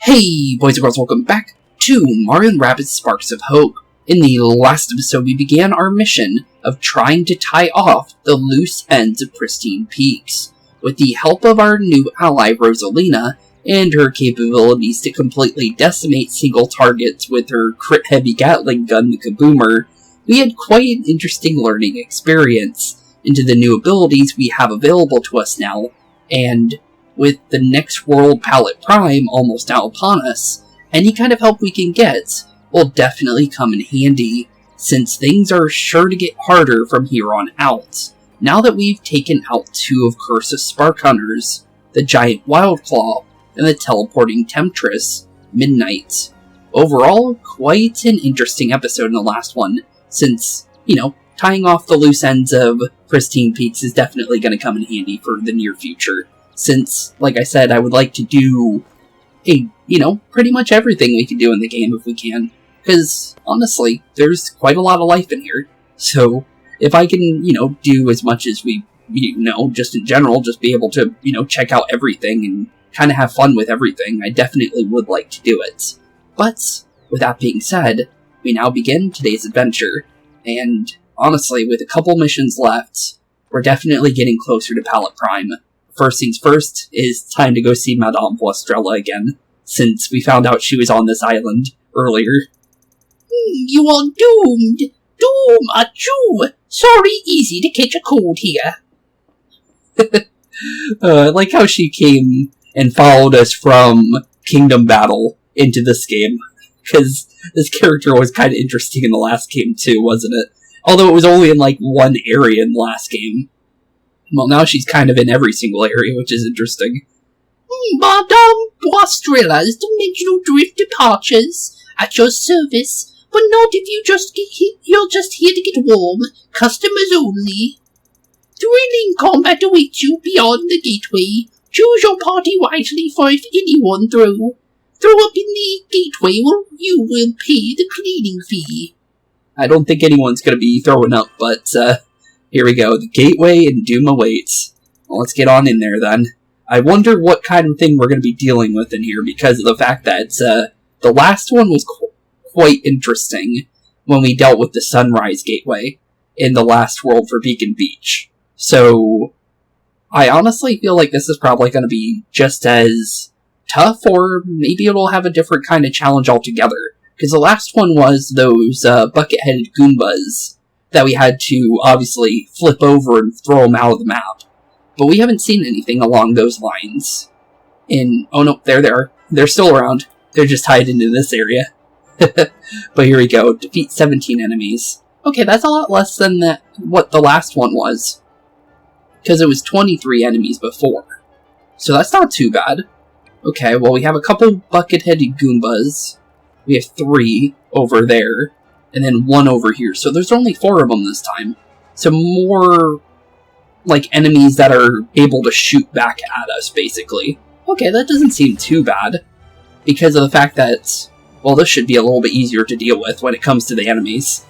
Hey boys and girls, welcome back to Mario Rabbids Sparks of Hope. In the last episode we began our mission of trying to tie off the loose ends of Pristine Peaks. With the help of our new ally Rosalina and her capabilities to completely decimate single targets with her crit-heavy Gatling gun, the Kaboomer, we had quite an interesting learning experience into the new abilities we have available to us now, and with the next world palette prime almost now upon us, any kind of help we can get will definitely come in handy, since things are sure to get harder from here on out. Now that we've taken out two of Cursa's Spark Hunters, the Giant Wildclaw and the Teleporting Temptress, Midnight. Overall, quite an interesting episode in the last one, since, tying off the loose ends of Pristine Peaks is definitely going to come in handy for the near future. Since, like I said, I would like to do pretty much everything we can do in the game if we can. Because, honestly, there's quite a lot of life in here. So, if I can, do as much as we, just in general, just be able to, check out everything and kind of have fun with everything, I definitely would like to do it. But, with that being said, we now begin today's adventure. And, honestly, with a couple missions left, we're definitely getting closer to Palette Prime. First things first is time to go see Madame Voistrella again, since we found out she was on this island earlier. You are doomed! Doom, achoo! Sorry, easy to catch a cold here. I like how she came and followed us from Kingdom Battle into this game, because this character was kind of interesting in the last game too, wasn't it? Although it was only in one area in the last game. Well, now she's kind of in every single area, which is interesting. Madame Voistrella's dimensional drift departures at your service, but not if you're just here to get warm. Customers only. Thrilling combat awaits you beyond the gateway. Choose your party wisely, for if anyone throw up in the gateway, you will pay the cleaning fee. I don't think anyone's going to be throwing up, but here we go. The gateway and doom awaits. Well, let's get on in there then. I wonder what kind of thing we're going to be dealing with in here, because of the fact that the last one was quite interesting when we dealt with the Sunrise Gateway in the last world for Beacon Beach. So, I honestly feel like this is probably going to be just as tough, or maybe it'll have a different kind of challenge altogether. Because the last one was those bucket-headed Goombas that we had to, obviously, flip over and throw them out of the map. But we haven't seen anything along those lines. Oh no, there they are. They're still around. They're just tied into this area. But here we go. Defeat 17 enemies. Okay, that's a lot less than what the last one was. Because it was 23 enemies before. So that's not too bad. Okay, well we have a couple bucket-headed Goombas. We have 3 over there. And then 1 over here. So there's only 4 of them this time. So more enemies that are able to shoot back at us, basically. Okay, that doesn't seem too bad. Because of the fact that, well, this should be a little bit easier to deal with when it comes to the enemies.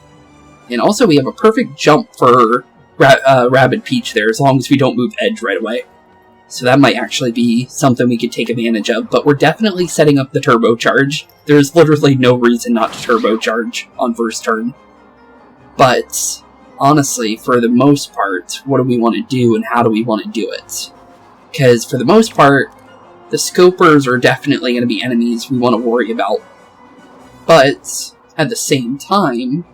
And also we have a perfect jump for Rabbid Peach there, as long as we don't move Edge right away. So that might actually be something we could take advantage of, but we're definitely setting up the turbocharge. There's literally no reason not to turbocharge on first turn. But, honestly, for the most part, what do we want to do and how do we want to do it? Because, for the most part, the Scopers are definitely going to be enemies we want to worry about. But, at the same time,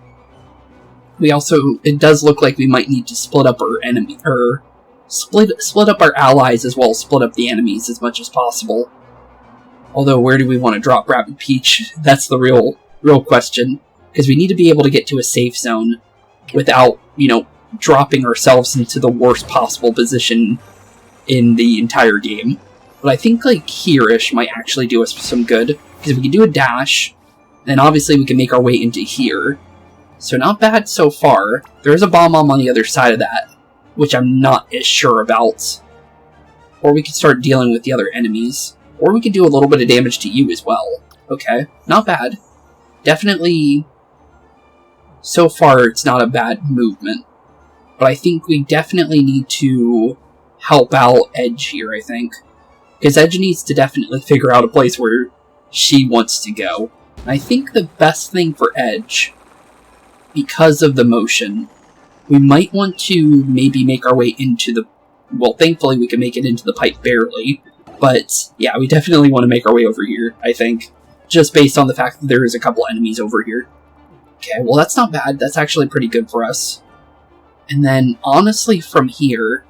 it does look like we might need to split up our split up our allies as well as split up the enemies as much as possible. Although, where do we want to drop Rabbid Peach? That's the real question. Because we need to be able to get to a safe zone without, dropping ourselves into the worst possible position in the entire game. But I think, here-ish might actually do us some good. Because if we can do a dash, then obviously we can make our way into here. So not bad so far. There is a bomb on the other side of that, which I'm not as sure about. Or we could start dealing with the other enemies. Or we could do a little bit of damage to you as well. Okay, not bad. Definitely, so far it's not a bad movement. But I think we definitely need to help out Edge here, I think. Because Edge needs to definitely figure out a place where she wants to go. I think the best thing for Edge, because of the motion, we might want to maybe make our way into the... Well, thankfully we can make it into the pipe barely. But, yeah, we definitely want to make our way over here, I think. Just based on the fact that there is a couple enemies over here. Okay, well that's not bad. That's actually pretty good for us. And then, honestly, from here,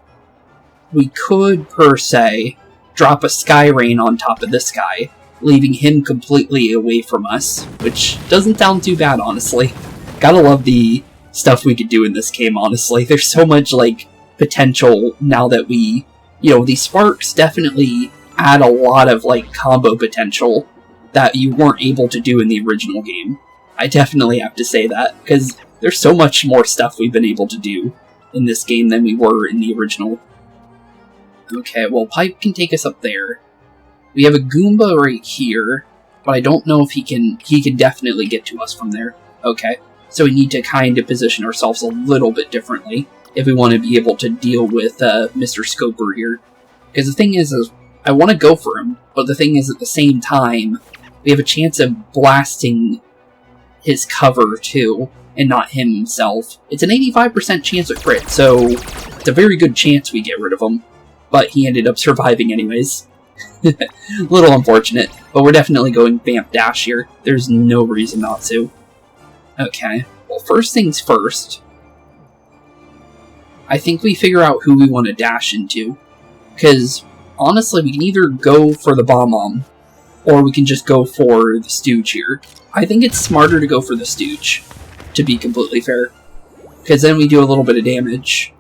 we could, per se, drop a Sky Rain on top of this guy, leaving him completely away from us, which doesn't sound too bad, honestly. Gotta love the stuff we could do in this game, honestly. There's so much, like, potential now that we... You know, these sparks definitely add a lot of, like, combo potential that you weren't able to do in the original game. I definitely have to say that, because there's so much more stuff we've been able to do in this game than we were in the original. Okay, well, Pipe can take us up there. We have a Goomba right here, but I don't know if he can definitely get to us from there. Okay, so we need to kind of position ourselves a little bit differently if we want to be able to deal with Mr. Scoper here. Because the thing is I want to go for him, but the thing is, at the same time, we have a chance of blasting his cover, too, and not him himself. It's an 85% chance of crit, so it's a very good chance we get rid of him. But he ended up surviving anyways. Little unfortunate, but we're definitely going Vamp Dash here. There's no reason not to. Okay, well, first things first, I think we figure out who we want to dash into. Because, honestly, we can either go for the Bomb-Omb, or we can just go for the Stooge here. I think it's smarter to go for the Stooge, to be completely fair. Because then we do a little bit of damage.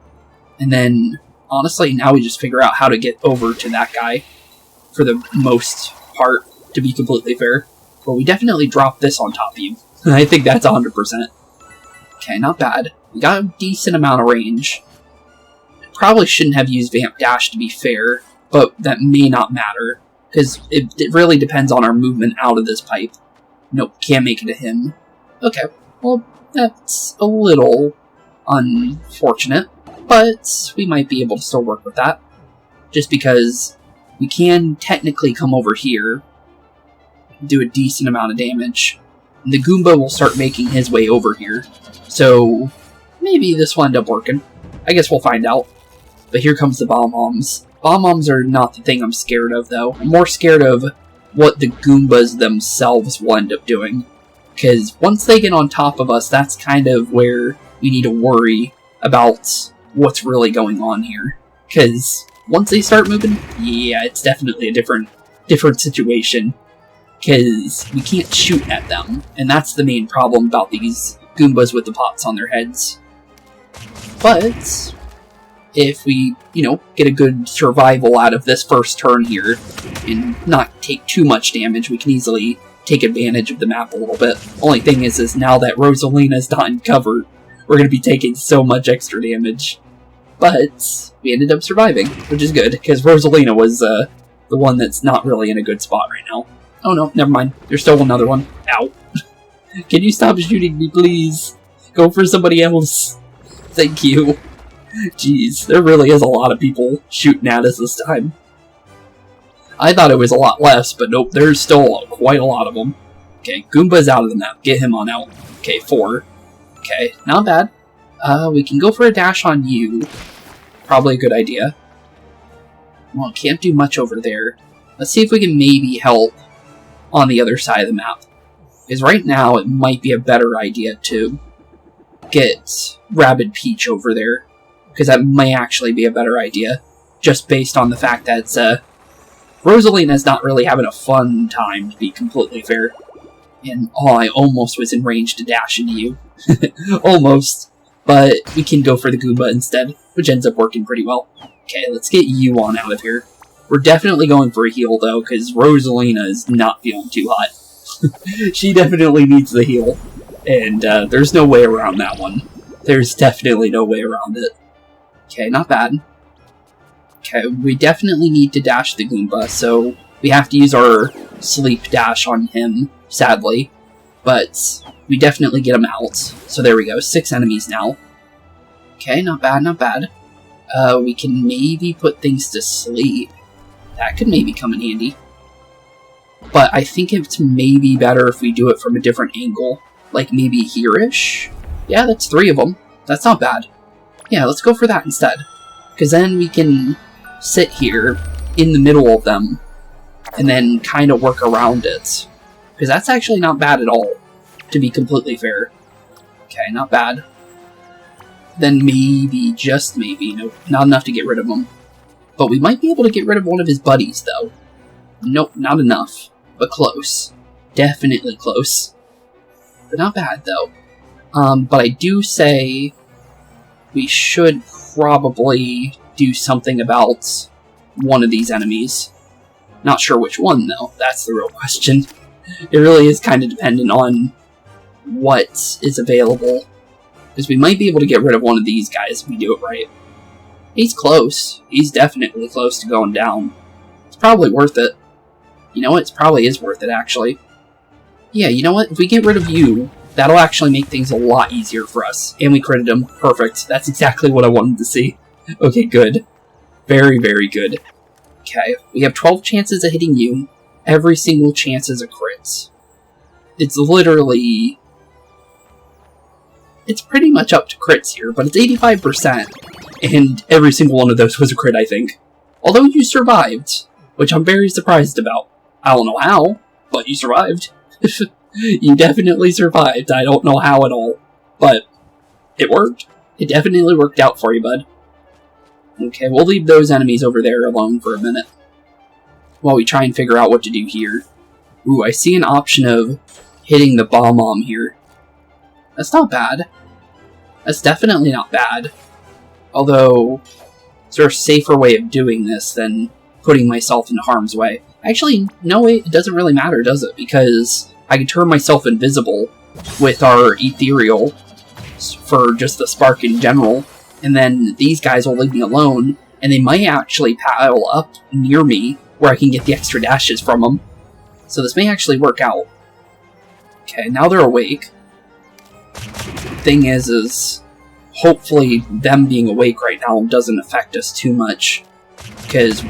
And then, honestly, now we just figure out how to get over to that guy, for the most part, to be completely fair. But we definitely drop this on top of you. I think that's 100%. Okay, not bad. We got a decent amount of range. Probably shouldn't have used Vamp Dash, to be fair, but that may not matter, because it really depends on our movement out of this pipe. Nope, can't make it to him. Okay, well, that's a little unfortunate, but we might be able to still work with that. Just because we can technically come over here, do a decent amount of damage, and the Goomba will start making his way over here. So, maybe this will end up working. I guess we'll find out. But here comes the Bomb-Ombs. Bomb-Ombs are not the thing I'm scared of, though. I'm more scared of what the Goombas themselves will end up doing. Because once they get on top of us, that's kind of where we need to worry about what's really going on here. Because once they start moving, yeah, it's definitely a different situation. Because we can't shoot at them. And that's the main problem about these Goombas with the pots on their heads. But if we, get a good survival out of this first turn here and not take too much damage, we can easily take advantage of the map a little bit. Only thing is now that Rosalina's not in cover, we're going to be taking so much extra damage. But we ended up surviving, which is good, because Rosalina was the one that's not really in a good spot right now. Oh no, never mind. There's still another one. Ow. Can you stop shooting me, please? Go for somebody else. Thank you. Jeez, there really is a lot of people shooting at us this time. I thought it was a lot less, but nope, there's still quite a lot of them. Okay, Goomba's out of the map. Get him on out. Okay, 4. Okay, not bad. We can go for a dash on you. Probably a good idea. Well, can't do much over there. Let's see if we can maybe help on the other side of the map. Because right now, it might be a better idea to get Rabbid Peach over there. Because that may actually be a better idea. Just based on the fact that Rosalina's not really having a fun time, to be completely fair. And I almost was in range to dash into you. Almost. But we can go for the Goomba instead, which ends up working pretty well. Okay, let's get you on out of here. We're definitely going for a heal, though, because Rosalina is not feeling too hot. She definitely needs the heal. And there's no way around that one. There's definitely no way around it. Okay, not bad. Okay, we definitely need to dash the Goomba, so we have to use our sleep dash on him, sadly. But we definitely get him out. So there we go, 6 enemies now. Okay, not bad, not bad. We can maybe put things to sleep. That could maybe come in handy. But I think it's maybe better if we do it from a different angle. Like maybe here-ish? Yeah, that's 3 of them. That's not bad. Yeah, let's go for that instead. Because then we can sit here in the middle of them and then kind of work around it. Because that's actually not bad at all, to be completely fair. Okay, not bad. Then maybe, just maybe, nope, not enough to get rid of him. But we might be able to get rid of one of his buddies, though. Nope, not enough. But close. Definitely close. But not bad, though. But I do say we should probably do something about one of these enemies. Not sure which one, though. That's the real question. It really is kind of dependent on what is available. Because we might be able to get rid of one of these guys if we do it right. He's close. He's definitely close to going down. It's probably worth it. You know what? It probably is worth it, actually. Yeah, you know what? If we get rid of you, that'll actually make things a lot easier for us. And we critted him. Perfect. That's exactly what I wanted to see. Okay, good. Very, very good. Okay, we have 12 chances of hitting you. Every single chance is a crit. It's literally... It's pretty much up to crits here, but it's 85%. And every single one of those was a crit, I think. Although you survived, which I'm very surprised about. I don't know how, but you survived. You definitely survived. I don't know how at all, but it worked. It definitely worked out for you, bud. Okay, we'll leave those enemies over there alone for a minute while we try and figure out what to do here. Ooh, I see an option of hitting the bomb here. That's not bad. That's definitely not bad. Although, is there a safer way of doing this than putting myself in harm's way? Actually, no, it doesn't really matter, does it? Because I can turn myself invisible with our ethereal for just the spark in general, and then these guys will leave me alone, and they might actually pile up near me where I can get the extra dashes from them. So this may actually work out. Okay, now they're awake. Thing is hopefully them being awake right now doesn't affect us too much. Because,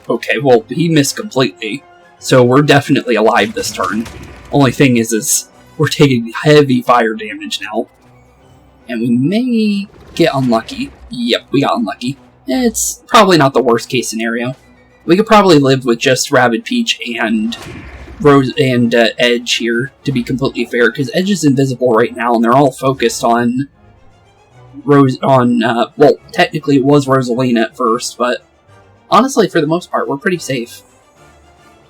okay, well, he missed completely. So we're definitely alive this turn. Only thing is we're taking heavy fire damage now. And we may get unlucky. Yep, we got unlucky. It's probably not the worst case scenario. We could probably live with just Rabbid Peach and Rose and Edge here, to be completely fair, because Edge is invisible right now, and they're all focused on well, technically it was Rosalina at first, but honestly, for the most part, we're pretty safe.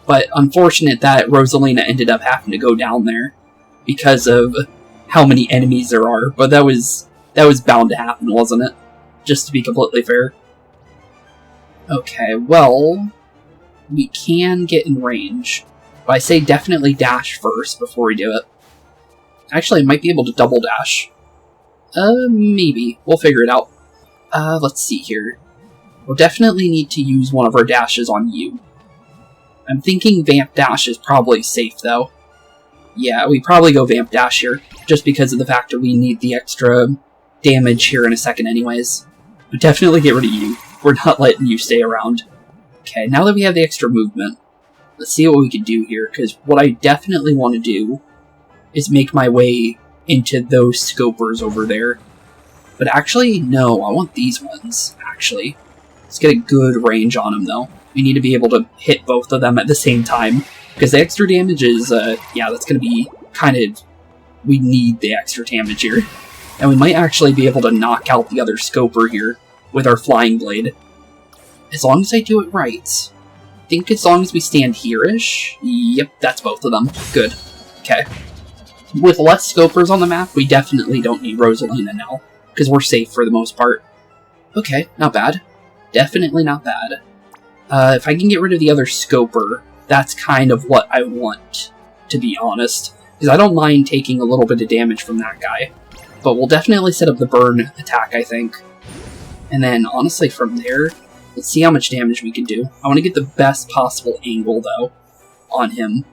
But unfortunate that Rosalina ended up having to go down there because of how many enemies there are, but that was bound to happen, wasn't it? Just to be completely fair. Okay, well, we can get in range. But I say definitely dash first before we do it. Actually, I might be able to double dash. Maybe. We'll figure it out. Let's see here. We'll definitely need to use one of our dashes on you. I'm thinking Vamp Dash is probably safe, though. Yeah, we probably go Vamp Dash here, just because of the fact that we need the extra damage here in a second anyways. But definitely get rid of you. We're not letting you stay around. Okay, now that we have the extra movement, let's see what we can do here, because what I definitely want to do is make my way into those scopers over there. But actually, no, I want these ones, actually. Let's get a good range on them, though. We need to be able to hit both of them at the same time, because the extra damage is, yeah, that's going to be kind of... We need the extra damage here. And we might actually be able to knock out the other scoper here with our flying blade. As long as I do it right. I think as long as we stand here-ish. Yep, that's both of them. Good. Okay. With less scopers on the map, we definitely don't need Rosalina now, because we're safe for the most part. Okay, not bad. Definitely not bad. If I can get rid of the other scoper, that's kind of what I want, to be honest. Because I don't mind taking a little bit of damage from that guy. But we'll definitely set up the burn attack, I think. And then, honestly, from there, let's see how much damage we can do. I want to get the best possible angle, though, on him.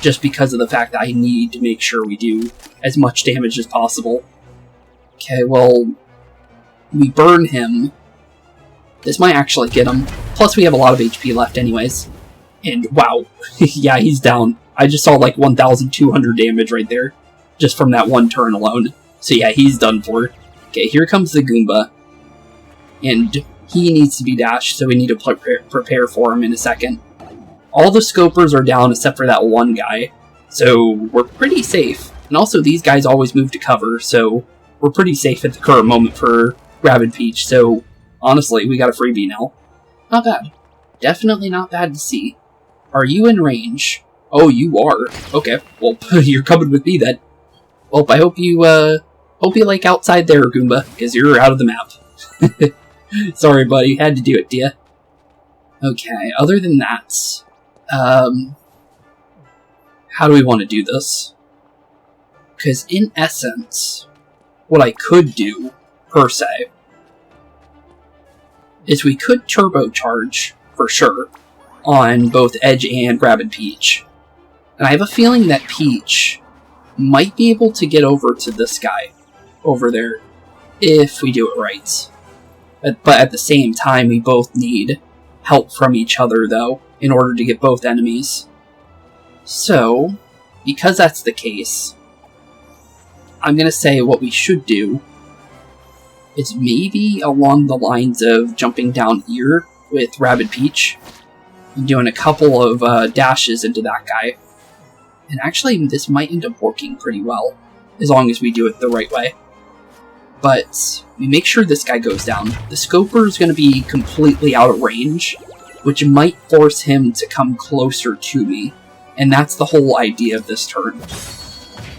Just because of the fact that I need to make sure we do as much damage as possible. Okay, well, we burn him. This might actually get him. Plus, we have a lot of HP left anyways. And wow, yeah, he's down. I just saw like 1,200 damage right there, just from that one turn alone. So yeah, he's done for. Okay, here comes the Goomba. And he needs to be dashed, so we need to prepare for him in a second. All the scopers are down except for that one guy, so we're pretty safe. And also, these guys always move to cover, so we're pretty safe at the current moment for Rabbid Peach, so honestly, we got a freebie now. Not bad. Definitely not bad to see. Are you in range? Oh, you are. Okay, well, you're coming with me then. Well, I hope you like outside there, Goomba, because you're out of the map. Sorry, buddy, had to do it, dear. Okay, other than that, how do we want to do this? Because in essence, what I could do, per se, is we could turbocharge, for sure, on both Edge and Rabbid Peach. And I have a feeling that Peach might be able to get over to this guy over there, if we do it right. But at the same time, we both need help from each other, though, in order to get both enemies. So, because that's the case, I'm going to say what we should do is maybe along the lines of jumping down here with Rabbid Peach and doing a couple of dashes into that guy. And actually, this might end up working pretty well, as long as we do it the right way. But we make sure this guy goes down. The Scoper is going to be completely out of range, which might force him to come closer to me. And that's the whole idea of this turn.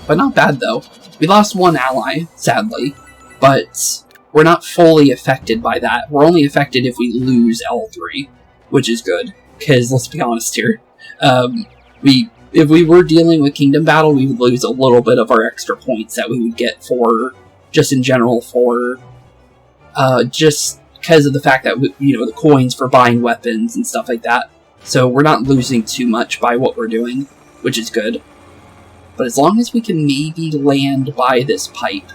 But not bad, though. We lost one ally, sadly, but we're not fully affected by that. We're only affected if we lose L3, which is good, because let's be honest here. If we were dealing with Kingdom Battle, we would lose a little bit of our extra points that we would get for, just in general, for, just because of the fact that, the coins for buying weapons and stuff like that. So we're not losing too much by what we're doing, which is good. But as long as we can maybe land by this pipe,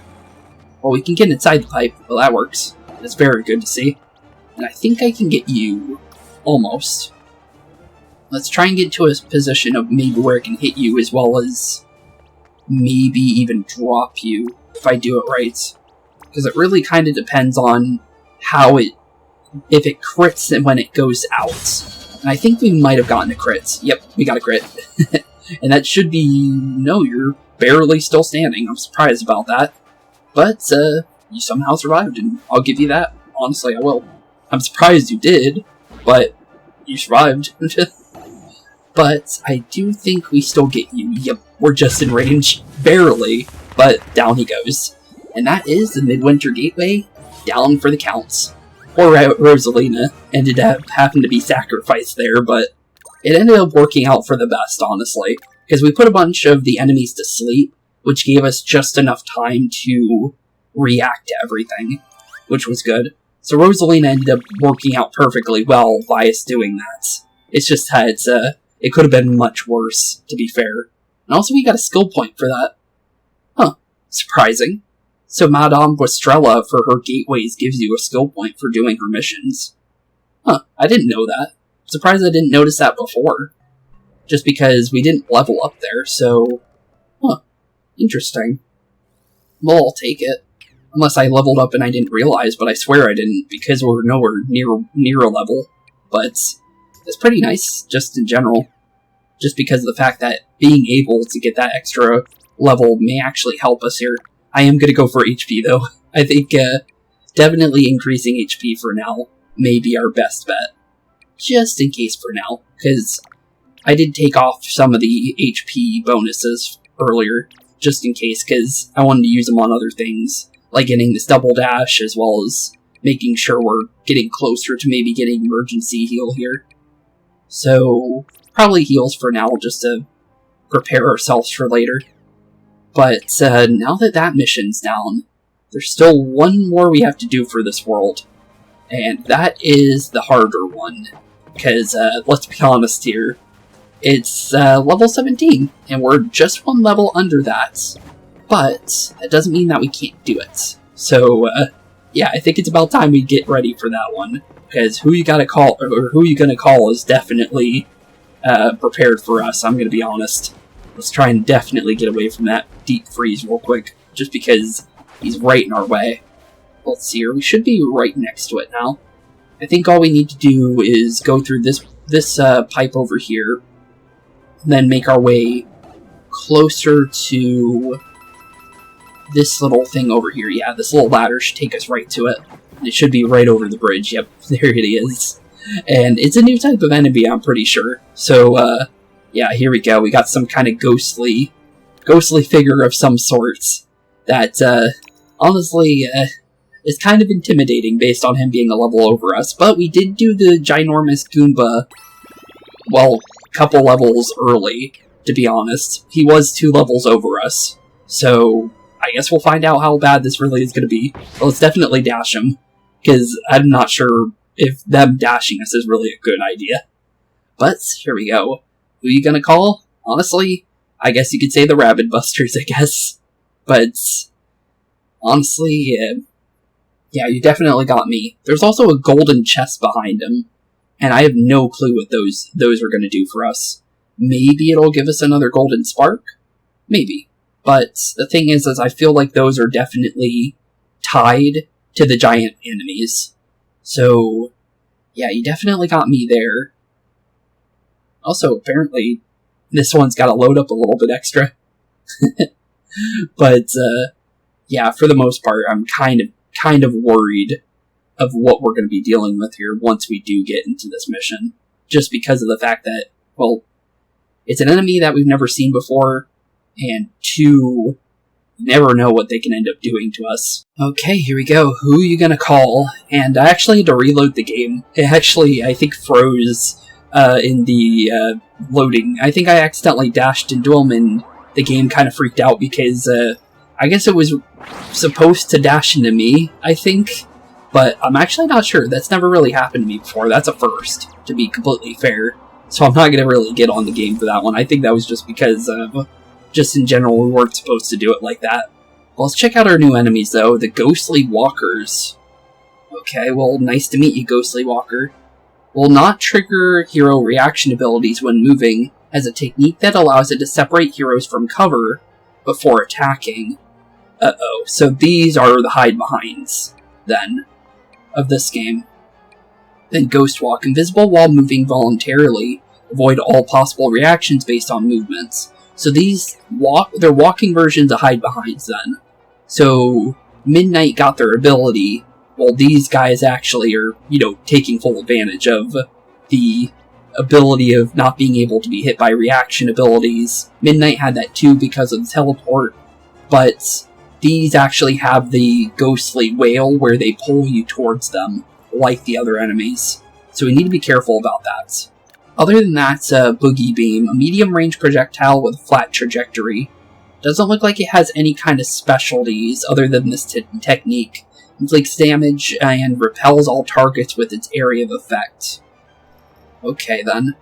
well, we can get inside the pipe, well, that works. That's very good to see. And I think I can get you, almost. Let's try and get to a position of maybe where I can hit you, as well as maybe even drop you, if I do it right. Because it really kind of depends on how if it crits and when it goes out. And I think we might have gotten a crit. Yep, we got a crit. And that should be... No, you're barely still standing. I'm surprised about that. But, you somehow survived, and I'll give you that. Honestly, I will. I'm surprised you did, but you survived. But I do think we still get you. Yep, we're just in range. Barely, but down he goes. And that is the Midwinter Gateway, down for the counts. Poor Rosalina ended up having to be sacrificed there, but it ended up working out for the best, honestly. Because we put a bunch of the enemies to sleep, which gave us just enough time to react to everything, which was good. So Rosalina ended up working out perfectly well by us doing that. It's just that it could have been much worse, to be fair. And also we got a skill point for that. Huh. Surprising. So Madame Buestrella, for her gateways, gives you a skill point for doing her missions. Huh, I didn't know that. I'm surprised I didn't notice that before. Just because we didn't level up there, so... Huh, interesting. Well, I'll take it. Unless I leveled up and I didn't realize, but I swear I didn't, because we're nowhere near a level. But it's pretty nice, just in general. Just because of the fact that being able to get that extra level may actually help us here. I am going to go for HP, though. I think definitely increasing HP for now may be our best bet. Just in case for now, because I did take off some of the HP bonuses earlier, just in case, because I wanted to use them on other things, like getting this double dash, as well as making sure we're getting closer to maybe getting emergency heal here. So, probably heals for now, just to prepare ourselves for later. But now that that mission's down, there's still one more we have to do for this world. And that is the harder one. Because, let's be honest here, it's level 17, and we're just one level under that. But that doesn't mean that we can't do it. So, yeah, I think it's about time we get ready for that one. Because who you gotta call, or who you gonna call is definitely prepared for us, I'm going to be honest. Let's try and definitely get away from that deep freeze real quick, just because he's right in our way. Let's see here, we should be right next to it now. I think all we need to do is go through this pipe over here, and then make our way closer to this little thing over here. Yeah, this little ladder should take us right to it. It should be right over the bridge. Yep, there it is. And it's a new type of enemy, I'm pretty sure. So, yeah, here we go. We got some kind of ghostly figure of some sorts that, honestly, is kind of intimidating based on him being a level over us. But we did do the ginormous Goomba, well, couple levels early, to be honest. He was 2 levels over us. So, I guess we'll find out how bad this really is going to be. Well, let's definitely dash him, because I'm not sure if them dashing us is really a good idea. But, here we go. Who are you gonna call? Honestly, I guess you could say the Rabbid Busters, I guess. But, honestly, yeah, you definitely got me. There's also a golden chest behind him, and I have no clue what those are gonna do for us. Maybe it'll give us another golden spark? Maybe. But the thing is I feel like those are definitely tied to the giant enemies. So, yeah, you definitely got me there. Also, apparently, this one's got to load up a little bit extra. But, yeah, for the most part, I'm kind of worried of what we're going to be dealing with here once we do get into this mission. Just because of the fact that, well, it's an enemy that we've never seen before, and 2, never know what they can end up doing to us. Okay, here we go. Who are you gonna call? And I actually had to reload the game. It actually, I think, froze in the loading. I think I accidentally dashed into him, and the game kind of freaked out because I guess it was supposed to dash into me, I think. But I'm actually not sure. That's never really happened to me before. That's a first, to be completely fair. So I'm not going to really get on the game for that one. I think that was just because just in general, we weren't supposed to do it like that. Well, let's check out our new enemies, though. The Ghostly Walkers. Okay, well, nice to meet you, Ghostly Walker. Will not trigger hero reaction abilities when moving, as a technique that allows it to separate heroes from cover before attacking. Uh-oh, so these are the hide-behinds, then, of this game. Then Ghost Walk. Invisible while moving voluntarily. Avoid all possible reactions based on movements. So these they're walking versions of hide-behinds then. So Midnight got their ability, while these guys actually are, taking full advantage of the ability of not being able to be hit by reaction abilities. Midnight had that too because of the teleport, but these actually have the ghostly wail where they pull you towards them, like the other enemies. So we need to be careful about that. Other than that, Boogie Beam, a medium-range projectile with a flat trajectory. Doesn't look like it has any kind of specialties other than this technique. Inflicts damage and repels all targets with its area of effect. Okay, then.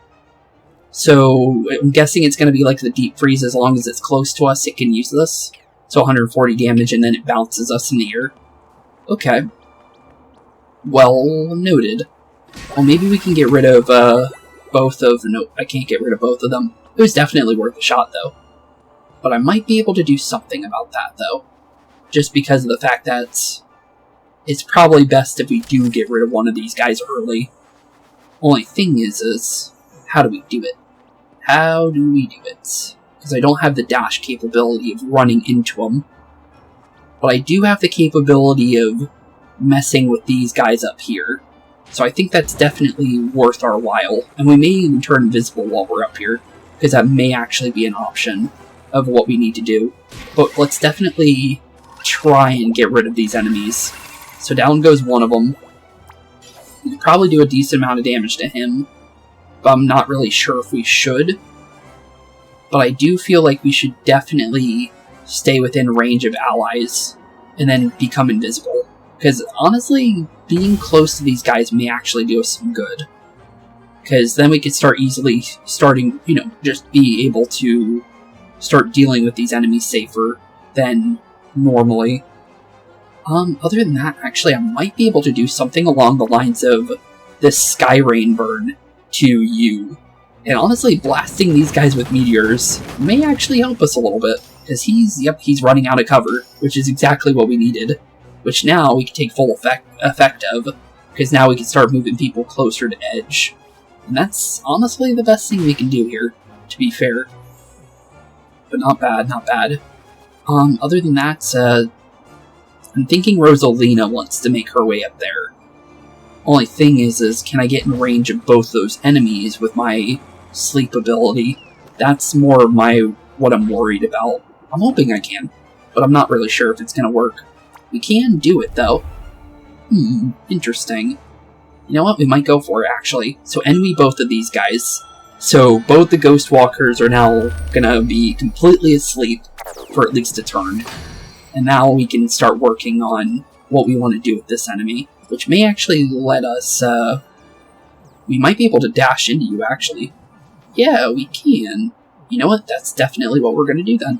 So, I'm guessing it's going to be like the deep freeze. As long as it's close to us, it can use this. So 140 damage, and then it bounces us in the air. Okay. Well noted. Well, maybe we can get rid of, both of... Nope, I can't get rid of both of them. It was definitely worth a shot, though. But I might be able to do something about that, though. Just because of the fact that it's probably best if we do get rid of one of these guys early. Only thing is how do we do it? How do we do it? Because I don't have the dash capability of running into them. But I do have the capability of messing with these guys up here. So I think that's definitely worth our while. And we may even turn invisible while we're up here, because that may actually be an option of what we need to do. But let's definitely try and get rid of these enemies. So down goes one of them. We could probably do a decent amount of damage to him, but I'm not really sure if we should. But I do feel like we should definitely stay within range of allies and then become invisible. Because honestly, being close to these guys may actually do us some good. Because then we could start just be able to start dealing with these enemies safer than normally. Other than that, actually, I might be able to do something along the lines of this Sky Rain burn to you. And honestly, blasting these guys with meteors may actually help us a little bit. Because he's running out of cover, which is exactly what we needed. Which now we can take full effect of, because now we can start moving people closer to edge. And that's honestly the best thing we can do here, to be fair. But not bad, not bad. Other than that, I'm thinking Rosalina wants to make her way up there. Only thing is can I get in range of both those enemies with my sleep ability? That's more of what I'm worried about. I'm hoping I can, but I'm not really sure if it's gonna work. We can do it, though. Interesting. You know what? We might go for it, actually. So enemy both of these guys. So both the Ghost Walkers are now gonna be completely asleep for at least a turn. And now we can start working on what we want to do with this enemy, which may actually let us, we might be able to dash into you, actually. Yeah, we can. You know what? That's definitely what we're gonna do, then.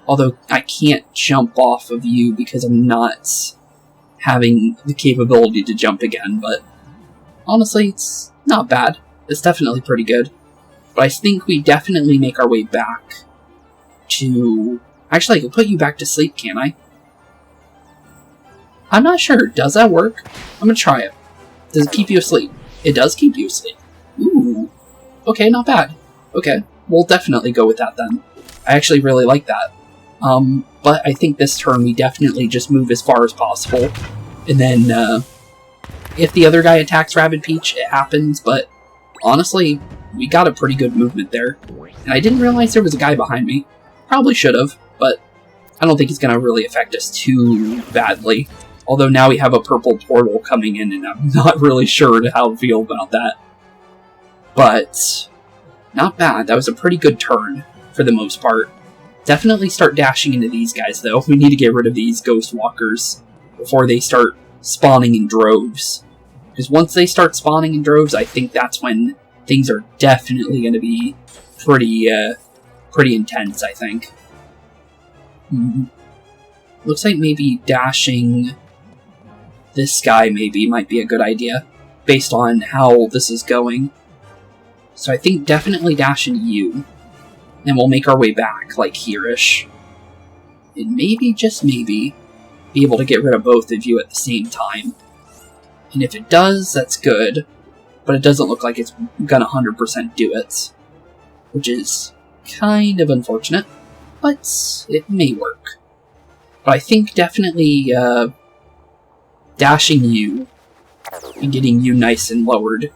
Although I can't jump off of you because I'm not having the capability to jump again, but honestly, it's not bad. It's definitely pretty good. But I think we definitely make our way back to... Actually, I can put you back to sleep, can't I? I'm not sure. Does that work? I'm gonna try it. Does it keep you asleep? It does keep you asleep. Ooh. Okay, not bad. Okay, we'll definitely go with that then. I actually really like that. But I think this turn we definitely just move as far as possible. And then, if the other guy attacks Rabbid Peach, it happens, but honestly, we got a pretty good movement there. And I didn't realize there was a guy behind me. Probably should have, but I don't think it's going to really affect us too badly. Although now we have a purple portal coming in, and I'm not really sure how to feel about that. But, not bad. That was a pretty good turn, for the most part. Definitely start dashing into these guys, though. We need to get rid of these Ghost Walkers before they start spawning in droves. Because once they start spawning in droves, I think that's when things are definitely going to be pretty intense, I think. Looks like maybe dashing this guy might be a good idea, based on how this is going. So I think definitely dash into you. And we'll make our way back, like here-ish. And maybe, just maybe, be able to get rid of both of you at the same time. And if it does, that's good. But it doesn't look like it's gonna 100% do it. Which is kind of unfortunate. But it may work. But I think definitely dashing you and getting you nice and lowered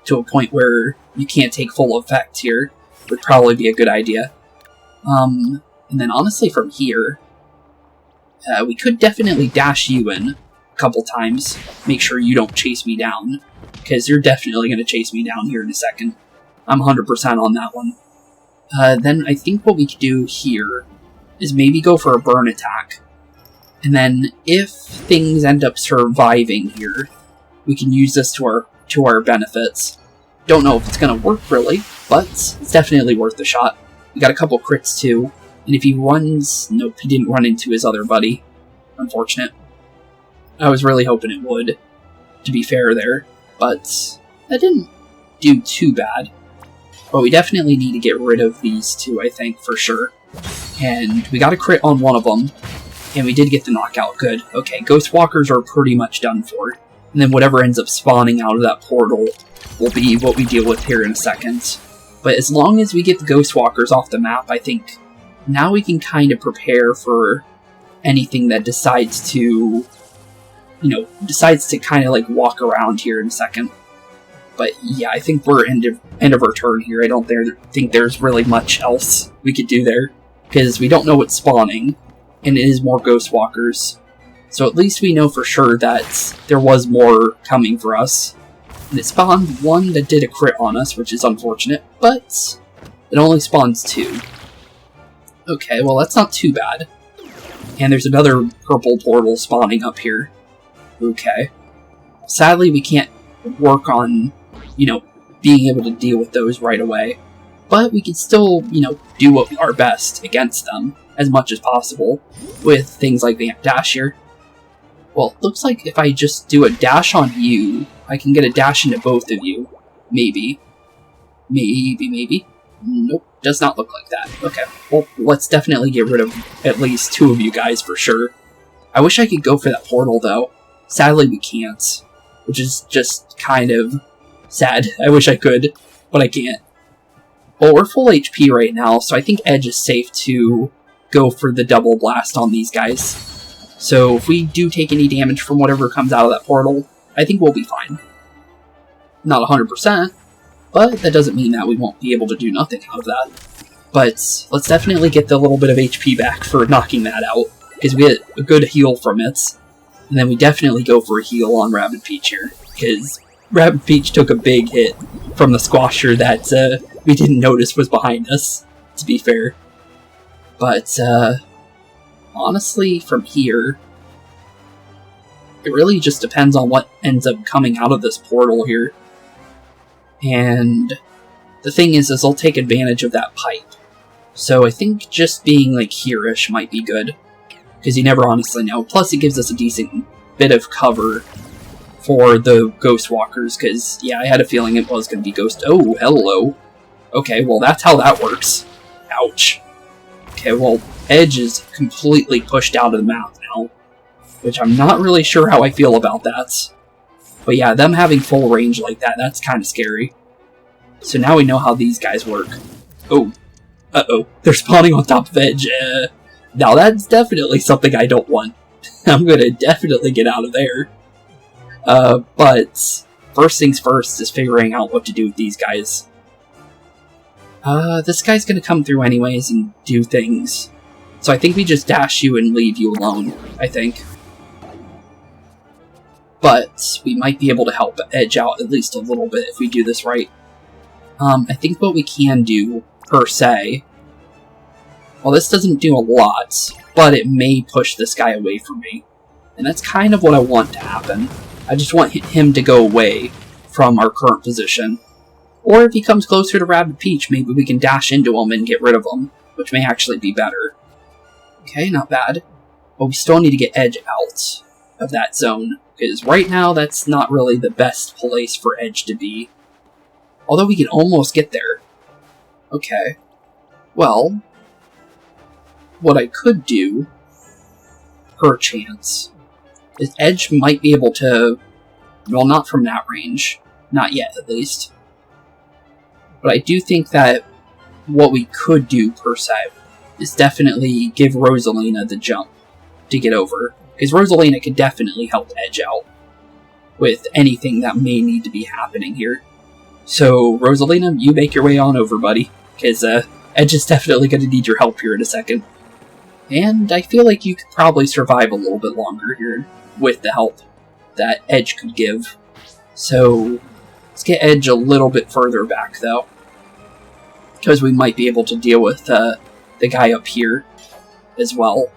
to a point where you can't take full effect here would probably be a good idea. And then honestly from here, we could definitely dash you in a couple times. Make sure you don't chase me down, because you're definitely going to chase me down here in a second. I'm 100% on that one. Then I think what we could do here is maybe go for a burn attack. And then if things end up surviving here, we can use this to our benefits. Don't know if it's going to work really, but it's definitely worth the shot. We got a couple crits too, and if he runs... Nope, he didn't run into his other buddy. Unfortunate. I was really hoping it would, to be fair there, but that didn't do too bad. But we definitely need to get rid of these two, I think, for sure. And we got a crit on one of them, and we did get the knockout. Good. Okay, Ghost Walkers are pretty much done for. And then whatever ends up spawning out of that portal will be what we deal with here in a second. But as long as we get the Ghost Walkers off the map, I think now we can kind of prepare for anything that decides to, kind of like walk around here in a second. But yeah, I think we're end of our turn here. I don't think there's really much else we could do there, because we don't know what's spawning, and it is more Ghost Walkers. So at least we know for sure that there was more coming for us. And it spawned one that did a crit on us, which is unfortunate, but it only spawns two. Okay, well that's not too bad. And there's another purple portal spawning up here. Okay. Sadly, we can't work on, being able to deal with those right away. But we can still, do our best against them as much as possible with things like the dash here. Well, it looks like if I just do a dash on you, I can get a dash into both of you. Maybe. Maybe. Nope, does not look like that. Okay, well, let's definitely get rid of at least 2 of you guys for sure. I wish I could go for that portal, though. Sadly, we can't, which is just kind of sad. I wish I could, but I can't. Well, we're full HP right now, so I think Edge is safe to go for the double blast on these guys. So if we do take any damage from whatever comes out of that portal, I think we'll be fine. Not 100%, but that doesn't mean that we won't be able to do nothing out of that. But let's definitely get the little bit of HP back for knocking that out, because we get a good heal from it. And then we definitely go for a heal on Rabbid Peach here, because Rabbid Peach took a big hit from the squasher that we didn't notice was behind us, to be fair. But, honestly, from here, it really just depends on what ends up coming out of this portal here. And the thing is I'll take advantage of that pipe. So I think just being, like, here-ish might be good, because you never honestly know. Plus, it gives us a decent bit of cover for the Ghost Walkers, because, yeah, I had a feeling it was going to be Ghost... Oh, hello. Okay, well, that's how that works. Ouch. Okay, well, Edge is completely pushed out of the map now, which I'm not really sure how I feel about that. But yeah, them having full range like that, that's kind of scary. So now we know how these guys work. Oh. Uh-oh. They're spawning on top of Edge. Now that's definitely something I don't want. I'm gonna definitely get out of there. But first things first is figuring out what to do with these guys. This guy's gonna come through anyways and do things. So I think we just dash you and leave you alone, I think. But we might be able to help Edge out at least a little bit if we do this right. I think what we can do, per se... Well, this doesn't do a lot, but it may push this guy away from me. And that's kind of what I want to happen. I just want him to go away from our current position. Or if he comes closer to Rabbid Peach, maybe we can dash into him and get rid of him, which may actually be better. Okay, not bad. But we still need to get Edge out of that zone, because right now that's not really the best place for Edge to be. Although we can almost get there. Okay. Well, what I could do, perchance, is Edge might be able to... Well, not from that range. Not yet, at least. But I do think that what we could do, per se, is definitely give Rosalina the jump to get over. Because Rosalina could definitely help Edge out with anything that may need to be happening here. So, Rosalina, you make your way on over, buddy. Because Edge is definitely going to need your help here in a second. And I feel like you could probably survive a little bit longer here with the help that Edge could give. So, let's get Edge a little bit further back, though. Because we might be able to deal with the guy up here as well.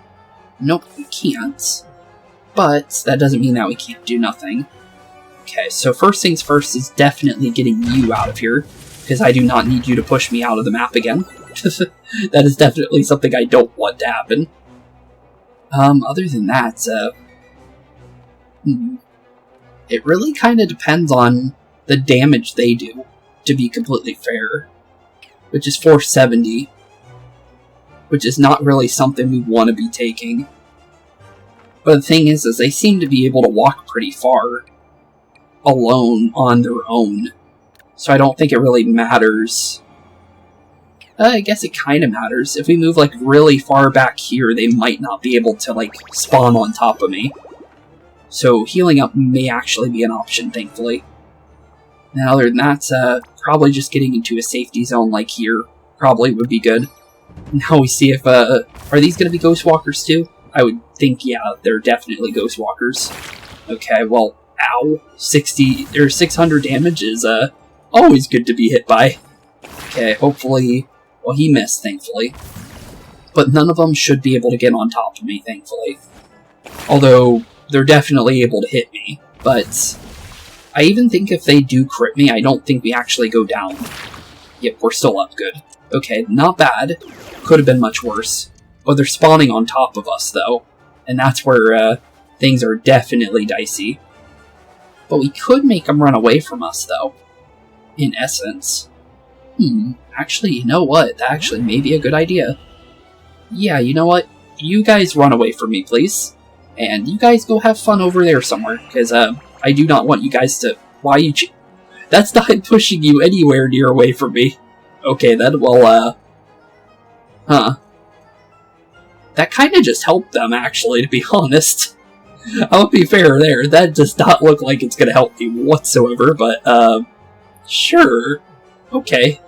Nope, we can't. But that doesn't mean that we can't do nothing. Okay, so first things first is definitely getting you out of here. Because I do not need you to push me out of the map again. That is definitely something I don't want to happen. Other than that, it really kind of depends on the damage they do, to be completely fair. Which is 470. Which is not really something we want to be taking. But the thing is they seem to be able to walk pretty far alone on their own. So I don't think it really matters. I guess it kind of matters. If we move like really far back here, they might not be able to like spawn on top of me. So healing up may actually be an option, thankfully. And other than that, probably just getting into a safety zone like here probably would be good. Now we see if, are these going to be Ghost Walkers too? I would think, yeah, they're definitely Ghost Walkers. Okay, well, ow. 600 damage is, always good to be hit by. Okay, hopefully... Well, he missed, thankfully. But none of them should be able to get on top of me, thankfully. Although, they're definitely able to hit me. But, I even think if they do crit me, I don't think we actually go down. Yep, we're still up good. Okay, not bad. Could have been much worse. But they're spawning on top of us, though. And that's where, things are definitely dicey. But we could make them run away from us, though. In essence. Actually, you know what? That actually may be a good idea. Yeah, you know what? You guys run away from me, please. And you guys go have fun over there somewhere, because, I do not want you guys to... Why you... That's not pushing you anywhere near away from me. Okay, then, well, Huh. That kind of just helped them, actually, to be honest. I'll be fair there. That does not look like it's gonna help me whatsoever, but, sure. Okay.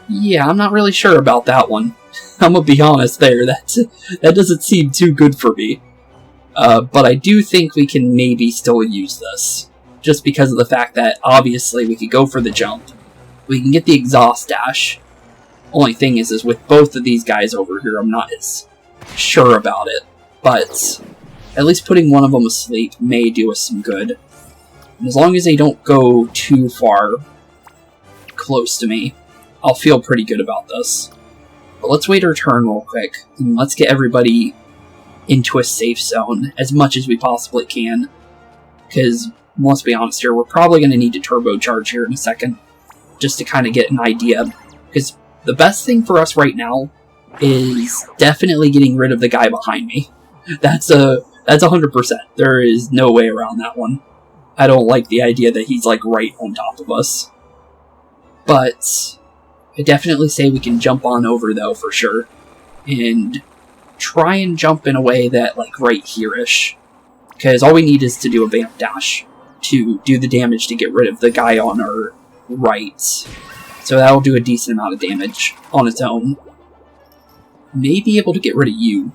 Yeah, I'm not really sure about that one. I'm gonna be honest there. That doesn't seem too good for me. But I do think we can maybe still use this. Just because of the fact that, obviously, we could go for the jump. We can get the exhaust dash. Only thing is with both of these guys over here, I'm not as sure about it. But at least putting one of them asleep may do us some good. And as long as they don't go too far close to me, I'll feel pretty good about this. But let's wait our turn real quick, and let's get everybody into a safe zone as much as we possibly can. Because, let's be honest here, we're probably going to need to turbocharge here in a second, just to kind of get an idea. Because the best thing for us right now is definitely getting rid of the guy behind me. That's 100%. There is no way around that one. I don't like the idea that he's, like, right on top of us. But I definitely say we can jump on over, though, for sure. And try and jump in a way that, like, right here-ish. Because all we need is to do a vamp dash to do the damage to get rid of the guy on our right. So that'll do a decent amount of damage on its own. May be able to get rid of you.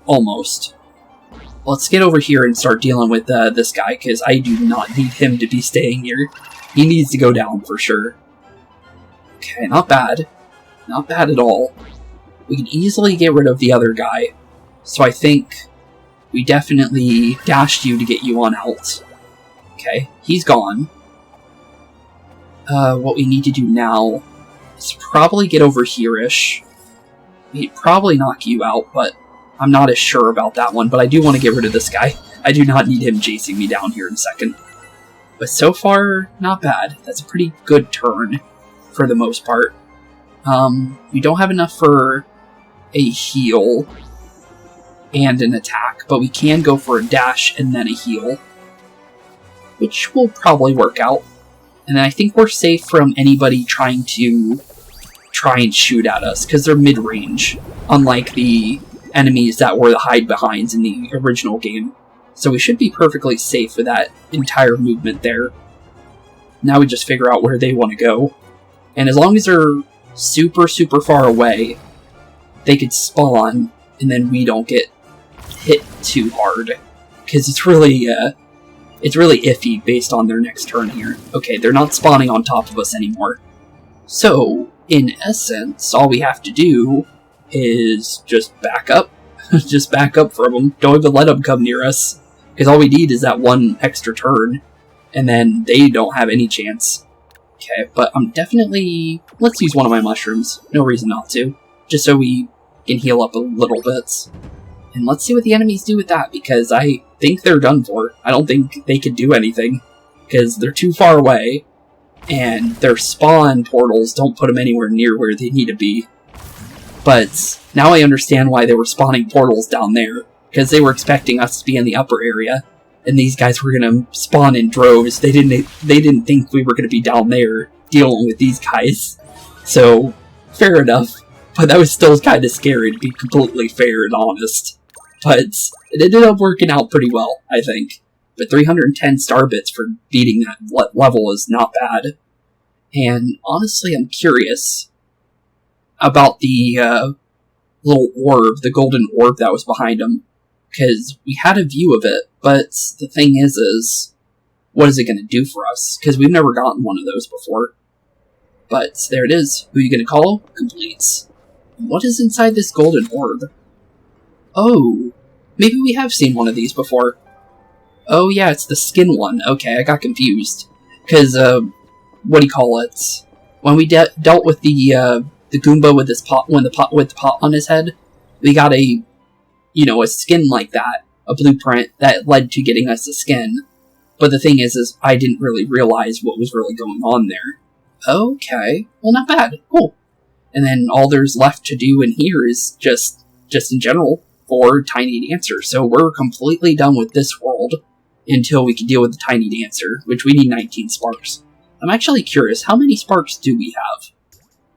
Almost. Let's get over here and start dealing with this guy, because I do not need him to be staying here. He needs to go down for sure. Okay, not bad. Not bad at all. We can easily get rid of the other guy. So I think we definitely dashed you to get you on out. Okay, he's gone. What we need to do now is probably get over here-ish. He'd probably knock you out, but I'm not as sure about that one. But I do want to get rid of this guy. I do not need him chasing me down here in a second. But so far, not bad. That's a pretty good turn, for the most part. We don't have enough for a heal and an attack, but we can go for a dash and then a heal, which will probably work out. And I think we're safe from anybody trying and shoot at us, because they're mid-range, unlike the enemies that were the hide-behinds in the original game. So we should be perfectly safe with that entire movement there. Now we just figure out where they want to go. And as long as they're super, super far away, they could spawn, and then we don't get hit too hard. Because it's really iffy based on their next turn here. Okay, they're not spawning on top of us anymore. So, in essence, all we have to do is just back up. Just back up from them. Don't even let them come near us. Because all we need is that one extra turn, and then they don't have any chance. Okay, but I'm definitely... Let's use one of my mushrooms. No reason not to. Just so we can heal up a little bit. And let's see what the enemies do with that, because I think they're done for. I don't think they can do anything, because they're too far away, and their spawn portals don't put them anywhere near where they need to be. But now I understand why they were spawning portals down there, because they were expecting us to be in the upper area, and these guys were going to spawn in droves. They didn't think we were going to be down there dealing with these guys. So, fair enough. But that was still kind of scary, to be completely fair and honest. But it ended up working out pretty well, I think. But 310 star bits for beating that level is not bad. And honestly, I'm curious about the little orb, the golden orb that was behind him. Because we had a view of it, but the thing is what is it going to do for us? Because we've never gotten one of those before. But there it is. Who are you going to call? Completes. What is inside this golden orb? Oh, maybe we have seen one of these before. Oh yeah, it's the skin one. Okay, I got confused. Because, what do you call it? When we dealt with the Goomba with this pot, with the pot on his head, we got a skin like that, a blueprint that led to getting us the skin. But the thing is I didn't really realize what was really going on there. Okay. Well, not bad. Cool. And then all there's left to do in here is just in general for Tiny Dancer. So we're completely done with this world until we can deal with the Tiny Dancer, which we need 19 sparks. I'm actually curious, how many sparks do we have?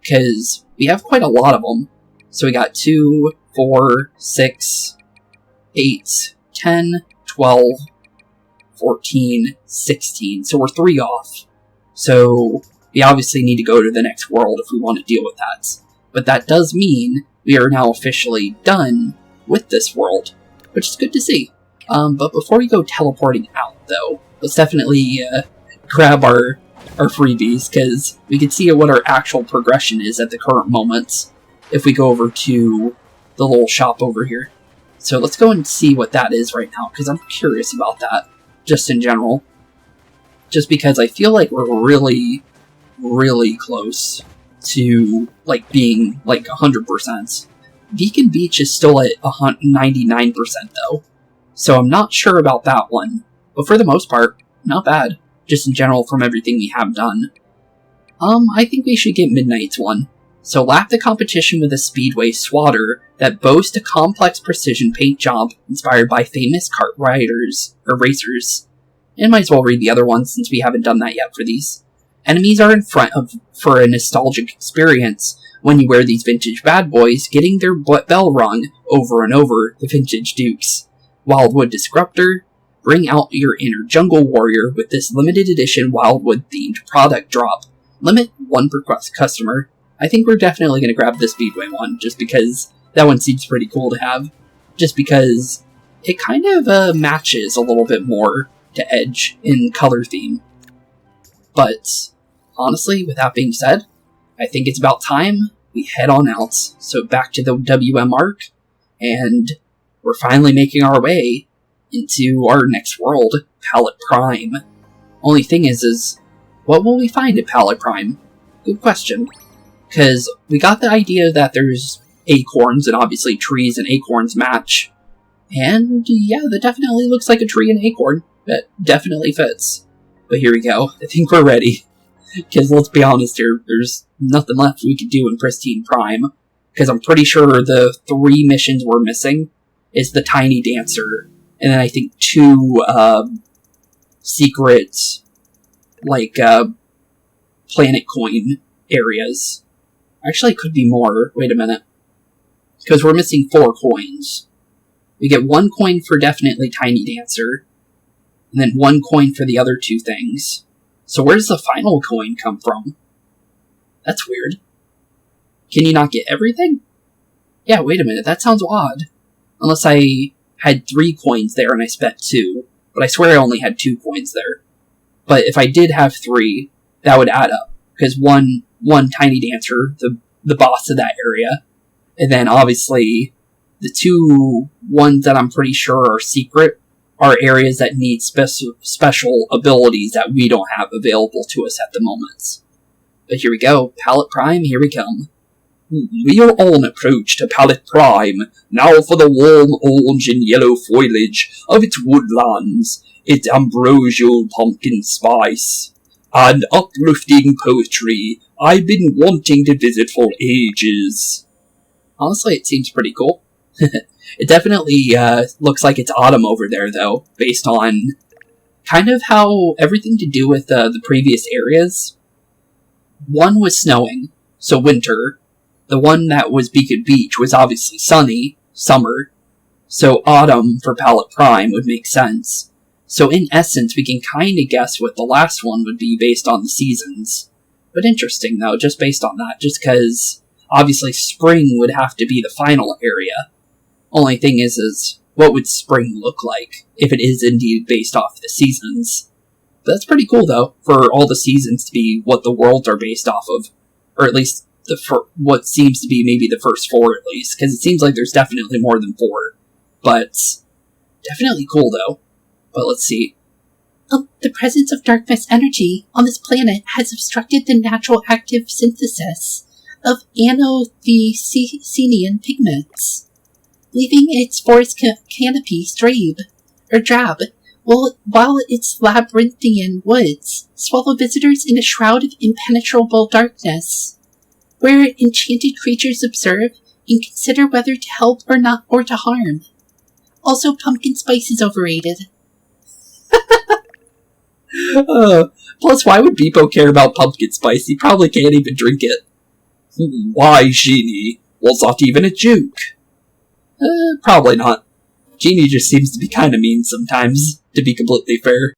Because we have quite a lot of them. So we got 2, 4, 6, 8, 10, 12, 14, 16. So we're 3 off. So we obviously need to go to the next world if we want to deal with that. But that does mean we are now officially done with this world, which is good to see. But before we go teleporting out, though, let's definitely grab our freebies, because we can see what our actual progression is at the current moment if we go over to the little shop over here. So let's go and see what that is right now, because I'm curious about that, just in general. Just because I feel like we're really, really close to, like, being, like, 100%. Beacon Beach is still at 99%, though. So I'm not sure about that one. But for the most part, not bad. Just in general from everything we have done. I think we should get Midnight's one. So lap the competition with a speedway swatter that boasts a complex precision paint job inspired by famous kart riders, or racers. And might as well read the other ones since we haven't done that yet for these. Enemies are in front of for a nostalgic experience when you wear these vintage bad boys, getting their bell rung over and over, the vintage dukes. Wildwood Disruptor, bring out your inner jungle warrior with this limited edition Wildwood themed product drop. Limit 1 per customer. I think we're definitely going to grab the Speedway one, just because that one seems pretty cool to have. Just because it kind of matches a little bit more to Edge in color theme. But honestly, with that being said, I think it's about time we head on out. So back to the WM arc, and we're finally making our way into our next world, Palette Prime. Only thing is what will we find at Palette Prime? Good question. Because we got the idea that there's acorns, and obviously trees and acorns match. And yeah, that definitely looks like a tree and acorn. That definitely fits. But here we go. I think we're ready. Because let's be honest here, there's nothing left we could do in Pristine Prime. Because I'm pretty sure the 3 missions we're missing is the Tiny Dancer, and then I think 2 secret, like, planet coin areas. Actually, it could be more. Wait a minute. Because we're missing 4 coins. We get 1 coin for definitely Tiny Dancer, and then 1 coin for the other 2 things. So where does the final coin come from? That's weird. Can you not get everything? Yeah, wait a minute, that sounds odd. Unless I had 3 coins there and I spent 2. But I swear I only had 2 coins there. But if I did have 3, that would add up. Because one Tiny Dancer, the boss of that area. And then obviously, the 2 ones that I'm pretty sure are secret are areas that need special abilities that we don't have available to us at the moment. But here we go. Palette Prime, here we come. We are on approach to Palette Prime, now for the warm orange and yellow foliage of its woodlands, its ambrosial pumpkin spice, and uplifting poetry I've been wanting to visit for ages. Honestly, it seems pretty cool. It definitely looks like it's autumn over there, though, based on kind of how everything to do with the previous areas. One was snowing, so winter. The one that was Beacon Beach was obviously sunny, summer. So autumn for Palette Prime would make sense. So in essence, we can kind of guess what the last one would be based on the seasons. But interesting, though, just based on that, just because obviously spring would have to be the final area. Only thing is what would spring look like if it is indeed based off the seasons? But that's pretty cool, though, for all the seasons to be what the worlds are based off of. Or at least what seems to be maybe the first 4, at least. Because it seems like there's definitely more than 4. But definitely cool, though. But let's see. The presence of darkness energy on this planet has obstructed the natural active synthesis of anthocyanin pigments, leaving its forest canopy drab, Well, while its labyrinthian woods swallow visitors in a shroud of impenetrable darkness, where enchanted creatures observe and consider whether to help or not or to harm. Also, pumpkin spice is overrated. Plus, why would BeepO care about pumpkin spice? He probably can't even drink it. Why, Genie? Was that even a joke? Probably not. Genie just seems to be kind of mean sometimes, to be completely fair.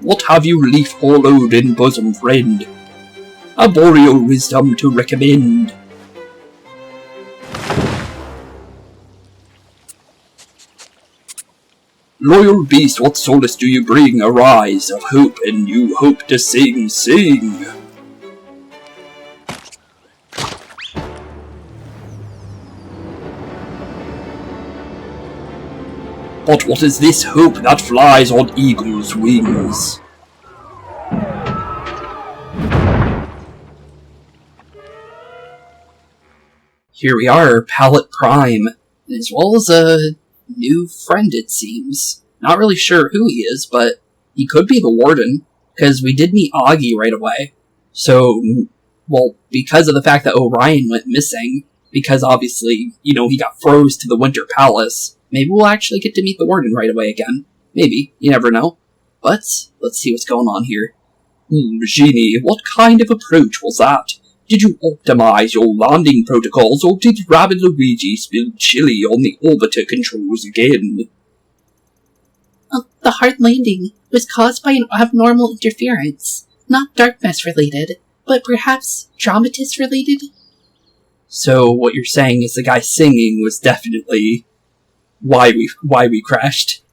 What have you leaf-hollowed in, bosom friend? A boreal wisdom to recommend. Loyal beast, what solace do you bring? Arise of hope, and you hope to sing, sing. But what is this hope that flies on eagle's wings? Here we are, Palette Prime, as well as a new friend, it seems. Not really sure who he is, but he could be the Warden, because we did meet Augie right away. So, well, because of the fact that Orion went missing, because obviously, you know, he got froze to the Winter Palace, maybe we'll actually get to meet the Warden right away again. Maybe, you never know. But, let's see what's going on here. Genie, what kind of approach was that? Did you optimize your landing protocols, or did Rabbid Luigi spill chili on the orbiter controls again? The hard landing was caused by an abnormal interference, not darkness related, but perhaps dramatist related? So what you're saying is the guy singing was definitely why we crashed.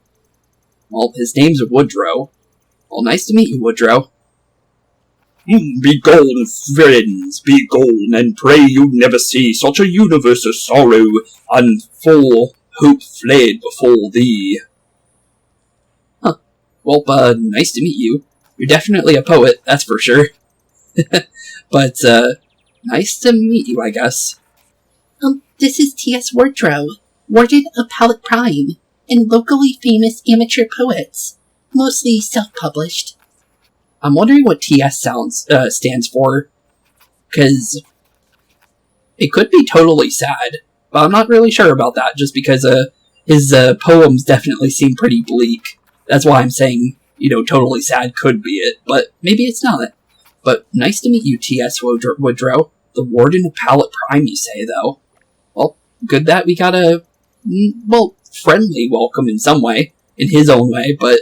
Well, his name's Woodrow. Well, nice to meet you, Woodrow. Be gone, friends, be gone, and pray you never see such a universe of sorrow, and full hope fled before thee. Huh. Well, nice to meet you. You're definitely a poet, that's for sure. But, nice to meet you, I guess. This is T.S. Wardrow, Warden of Palette Prime, and locally famous amateur poets, mostly self-published. I'm wondering what TS stands for, because it could be totally sad, but I'm not really sure about that, just because his poems definitely seem pretty bleak. That's why I'm saying, you know, totally sad could be it, but maybe it's not. But nice to meet you, T.S. Woodrow, the Warden of Palette Prime, you say, though. Well, good that we got a, well, friendly welcome in some way, in his own way, but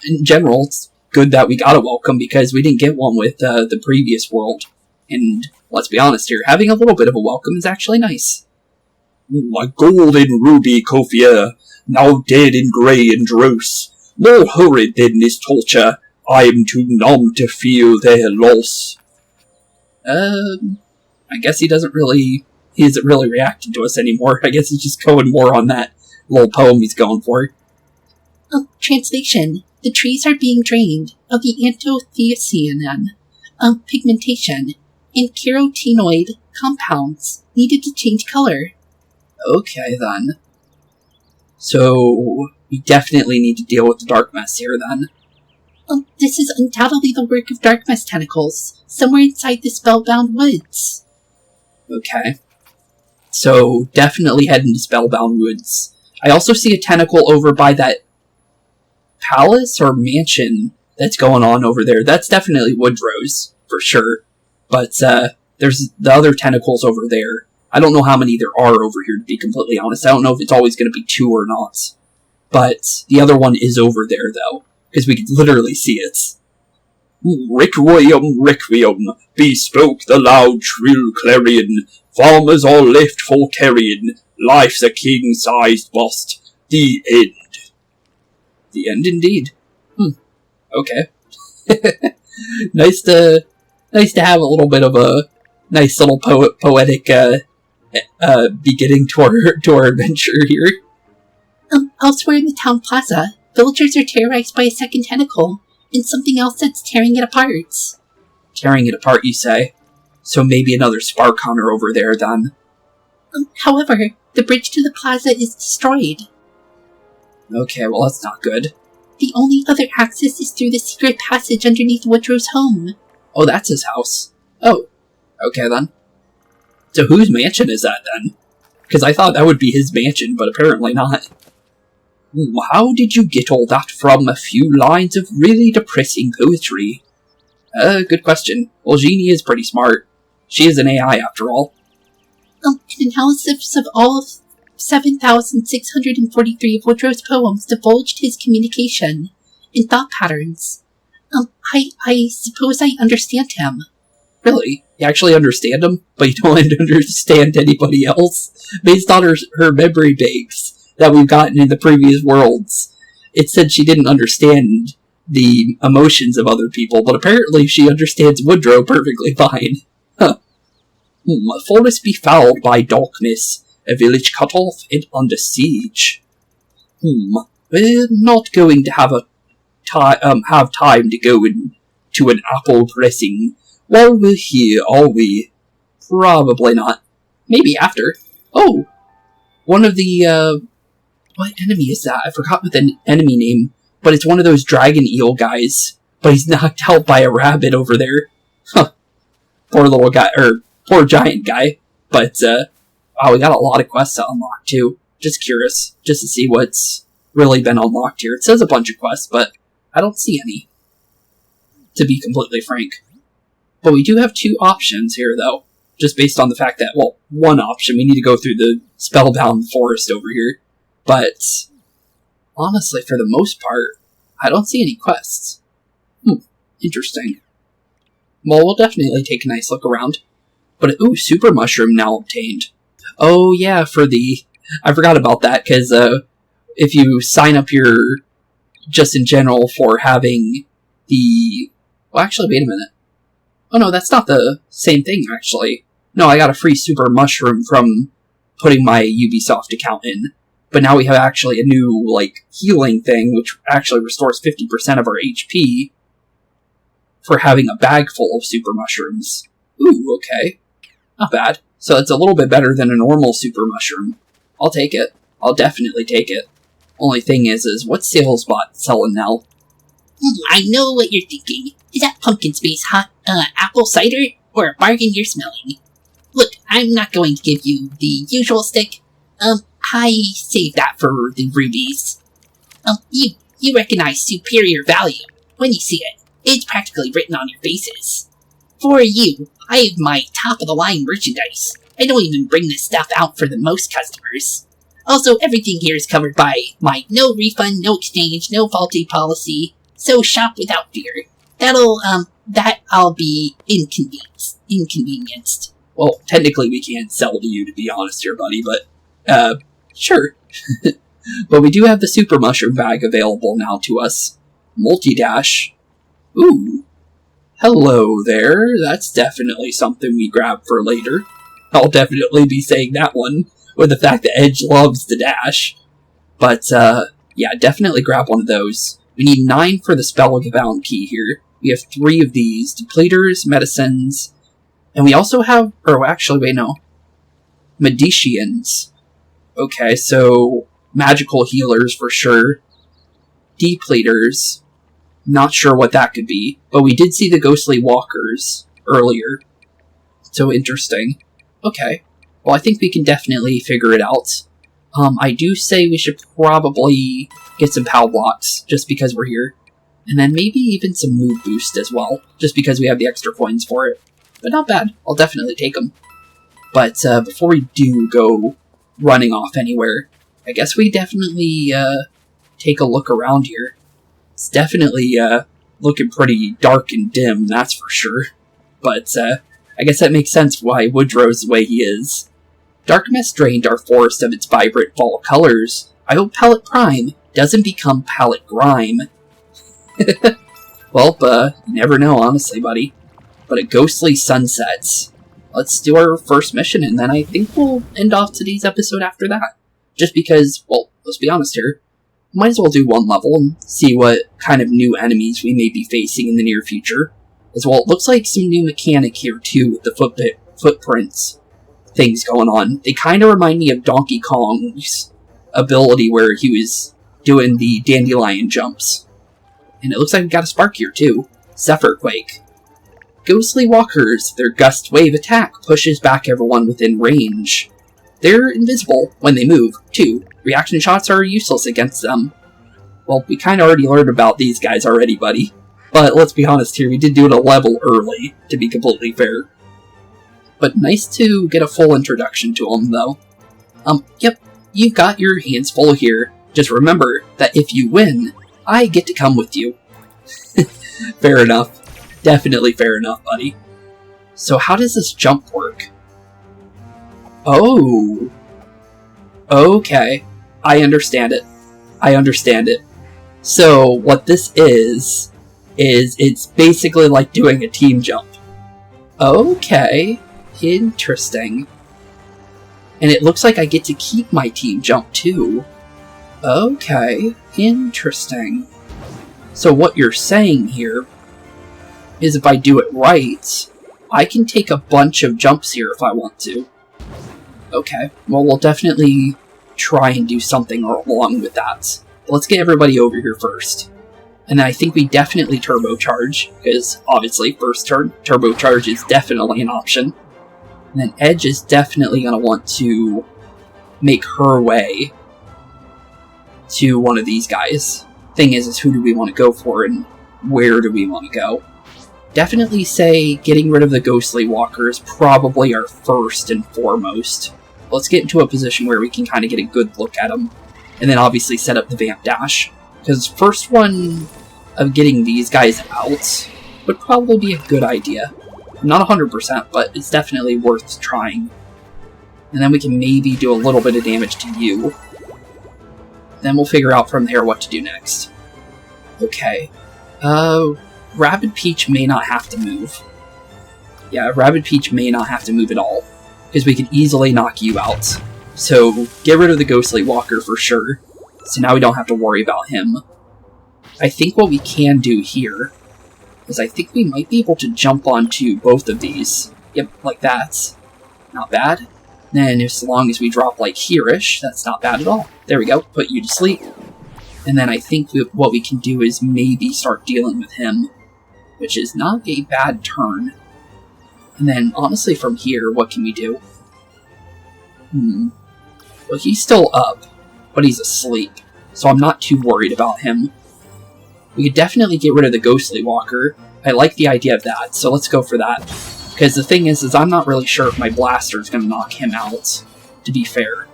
in general, it's good that we got a welcome, because we didn't get one with the previous world. And let's be honest here, having a little bit of a welcome is actually nice. My golden ruby Kophia, now dead and grey and dross, more horrid than this torture, I am too numb to feel their loss. I guess he isn't really reacting to us anymore. I guess he's just going more on that little poem he's going for. Translation. The trees are being drained of the anthocyanin, pigmentation, and carotenoid compounds needed to change color. Okay, then. So, we definitely need to deal with the dark mess here, then. This is undoubtedly the work of dark mess tentacles, somewhere inside the spellbound woods. Okay. So, definitely head into spellbound woods. I also see a tentacle over by that palace or mansion that's going on over there. That's definitely Woodrow's, for sure. But, there's the other tentacles over there. I don't know how many there are over here, to be completely honest. I don't know if it's always going to be 2 or not. But the other one is over there, though, because we can literally see it. Requiem, requiem, bespoke the loud, shrill clarion. Farmers are left for carrion. Life's a king-sized bust. The end. The end, indeed. Okay. Nice to have a little bit of a Nice little poetic beginning to our adventure here. Elsewhere in the town plaza, villagers are terrorized by a second tentacle, and something else that's tearing it apart. Tearing it apart, you say? So maybe another spark hunter over there, then. However, the bridge to the plaza is destroyed. Okay, well that's not good. The only other access is through the secret passage underneath Woodrow's home. Oh, that's his house. Oh, okay then. So whose mansion is that then? Because I thought that would be his mansion, but apparently not. How did you get all that from a few lines of really depressing poetry? Good question. Well, Genie is pretty smart. She is an AI after all. An analysis of all of 7,643 of Woodrow's poems divulged his communication and thought patterns. I suppose I understand him. Really? You actually understand him, but you don't understand anybody else? Based on her memory banks that we've gotten in the previous worlds, it said she didn't understand the emotions of other people, but apparently she understands Woodrow perfectly fine. Huh. A forest befouled by darkness, a village cut off and under siege. We're not going to have time to go into an apple pressing while we're here, are we? Probably not. Maybe after. Oh! One of the, what enemy is that? I forgot what the enemy name, but it's one of those dragon eel guys. But he's knocked out by a rabbit over there. Huh. Poor little guy, poor giant guy. But, wow, we got a lot of quests to unlock too. Just curious, just to see what's really been unlocked here. It says a bunch of quests, but I don't see any, to be completely frank. But we do have two options here, though. Just based on the fact that, well, one option, we need to go through the spellbound forest over here. But, honestly, for the most part, I don't see any quests. Interesting. Well, we'll definitely take a nice look around. But, ooh, super mushroom now obtained. Oh, yeah, I forgot about that, because, if you sign up just in general for having well, actually, wait a minute. Oh no, that's not the same thing, actually. No, I got a free super mushroom from putting my Ubisoft account in. But now we have actually a new, healing thing, which actually restores 50% of our HP for having a bag full of super mushrooms. Ooh, okay. Not bad. So it's a little bit better than a normal super mushroom. I'll take it. I'll definitely take it. Only thing is what's Salesbot selling now? I know what you're thinking. Is that pumpkin space hot apple cider or a bargain you're smelling? Look, I'm not going to give you the usual stick. I saved that for the rubies. You recognize superior value when you see it. It's practically written on your faces. For you, I have my top-of-the-line merchandise. I don't even bring this stuff out for the most customers. Also, everything here is covered by my no refund, no exchange, no faulty policy, so shop without fear. I'll be inconvenienced. Well, technically we can't sell to you, to be honest here, buddy, but, sure. But we do have the super mushroom bag available now to us. Multi-dash. Ooh. Hello there. That's definitely something we grab for later. I'll definitely be saying that one, with the fact that Edge loves the dash. But, yeah, definitely grab one of those. We need 9 for the spellbound key here. We have 3 of these. Depleters, medicines, and we also have, Medicians. Okay, so magical healers for sure. Depleters. Not sure what that could be, but we did see the ghostly walkers earlier. So interesting. Okay, well I think we can definitely figure it out. I do say we should probably get some POW blocks, just because we're here. And then maybe even some mood boost as well, just because we have the extra coins for it. But not bad, I'll definitely take them. But before we do go running off anywhere, I guess we definitely take a look around here. It's definitely looking pretty dark and dim, that's for sure. But I guess that makes sense why Woodrow's the way he is. Darkness drained our forest of its vibrant fall colors. I hope Palette Prime doesn't become Palette Grime. Well, you never know, honestly, buddy. But a ghostly sunset. let's do our first mission, and then I think we'll end off today's episode after that. Just because, well, let's be honest here, might as well do one level and see what kind of new enemies we may be facing in the near future. As well, it looks like some new mechanic here too with the footprints things going on. They kind of remind me of Donkey Kong's ability where he was doing the dandelion jumps. And it looks like we got a spark here too. Zephyr Quake. Ghostly walkers, their gust wave attack pushes back everyone within range. They're invisible when they move, too. Reaction shots are useless against them. Well, we kind of already learned about these guys already, buddy. But let's be honest here, we did do it a level early, to be completely fair. But nice to get a full introduction to them, though. Yep, you've got your hands full here. Just remember that if you win, I get to come with you. Fair enough. Definitely fair enough, buddy. So how does this jump work? Oh. Okay. I understand it. I understand it. So what this is it's basically like doing a team jump. Okay. Interesting. And it looks like I get to keep my team jump too. Okay. Interesting. So what you're saying here is if I do it right, I can take a bunch of jumps here if I want to. Okay, well, we'll definitely try and do something along with that. But let's get everybody over here first. And then I think we definitely turbocharge, because obviously, first turn, turbocharge is definitely an option. And then Edge is definitely going to want to make her way to one of these guys. Thing is who do we want to go for and where do we want to go? Definitely say getting rid of the ghostly walker is probably our first and foremost. Let's get into a position where we can kind of get a good look at them. And then obviously set up the vamp dash. Because first one of getting these guys out would probably be a good idea. Not 100%, but it's definitely worth trying. And then we can maybe do a little bit of damage to you. Then we'll figure out from there what to do next. Okay. Rabbid Peach may not have to move. Yeah, Rabbid Peach may not have to move at all, because we can easily knock you out. So, get rid of the Ghostly Walker for sure, so now we don't have to worry about him. I think what we can do here is I think we might be able to jump onto both of these. Yep, like that. Not bad. Then, as long as we drop like here-ish, that's not bad at all. There we go, put you to sleep. And then I think what we can do is maybe start dealing with him, which is not a bad turn. And then, honestly, from here, what can we do? Well, he's still up, but he's asleep, so I'm not too worried about him. We could definitely get rid of the Ghostly Walker. I like the idea of that, so let's go for that. Because the thing is I'm not really sure if my blaster is going to knock him out, to be fair.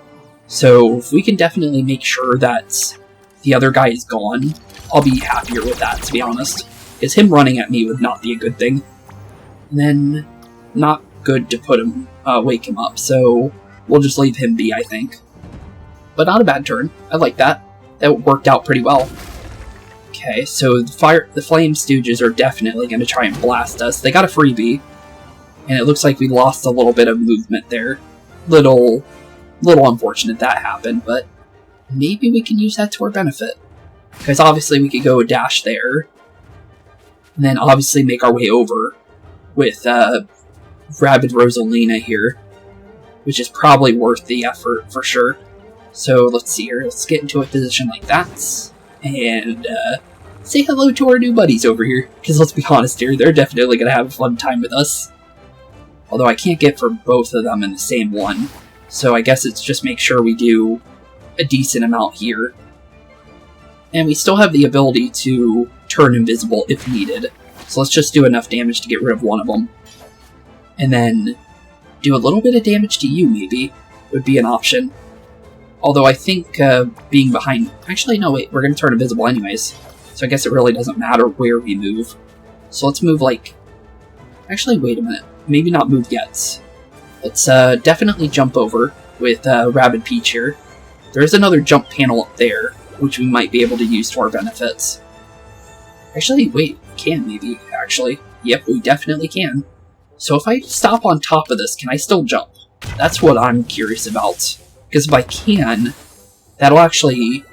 So, if we can definitely make sure that the other guy is gone, I'll be happier with that, to be honest. Because him running at me would not be a good thing. And then, not good to put him, wake him up, so we'll just leave him be, I think. But not a bad turn. I like that. That worked out pretty well. Okay, so the Flame Stooges are definitely going to try and blast us. They got a freebie, and it looks like we lost a little bit of movement there. Little unfortunate that happened, but maybe we can use that to our benefit. Because obviously we could go dash there, and then obviously make our way over with Rabbid Rosalina here, which is probably worth the effort for sure. So let's see here, let's get into a position like that, and say hello to our new buddies over here, because let's be honest here, they're definitely going to have a fun time with us. Although I can't get for both of them in the same one, so I guess it's just make sure we do a decent amount here. And we still have the ability to turn invisible if needed, so let's just do enough damage to get rid of one of them. And then do a little bit of damage to you, maybe, would be an option. Although I think being behind... Actually, no, wait, we're going to turn invisible anyways. So I guess it really doesn't matter where we move. So let's move like... Actually, wait a minute. Maybe not move yet. Let's definitely jump over with Rabbid Peach here. There is another jump panel up there, which we might be able to use to our benefits. Actually, wait, we can maybe, actually. Yep, we definitely can. So if I stop on top of this, can I still jump? That's what I'm curious about. Because if I can, that'll actually...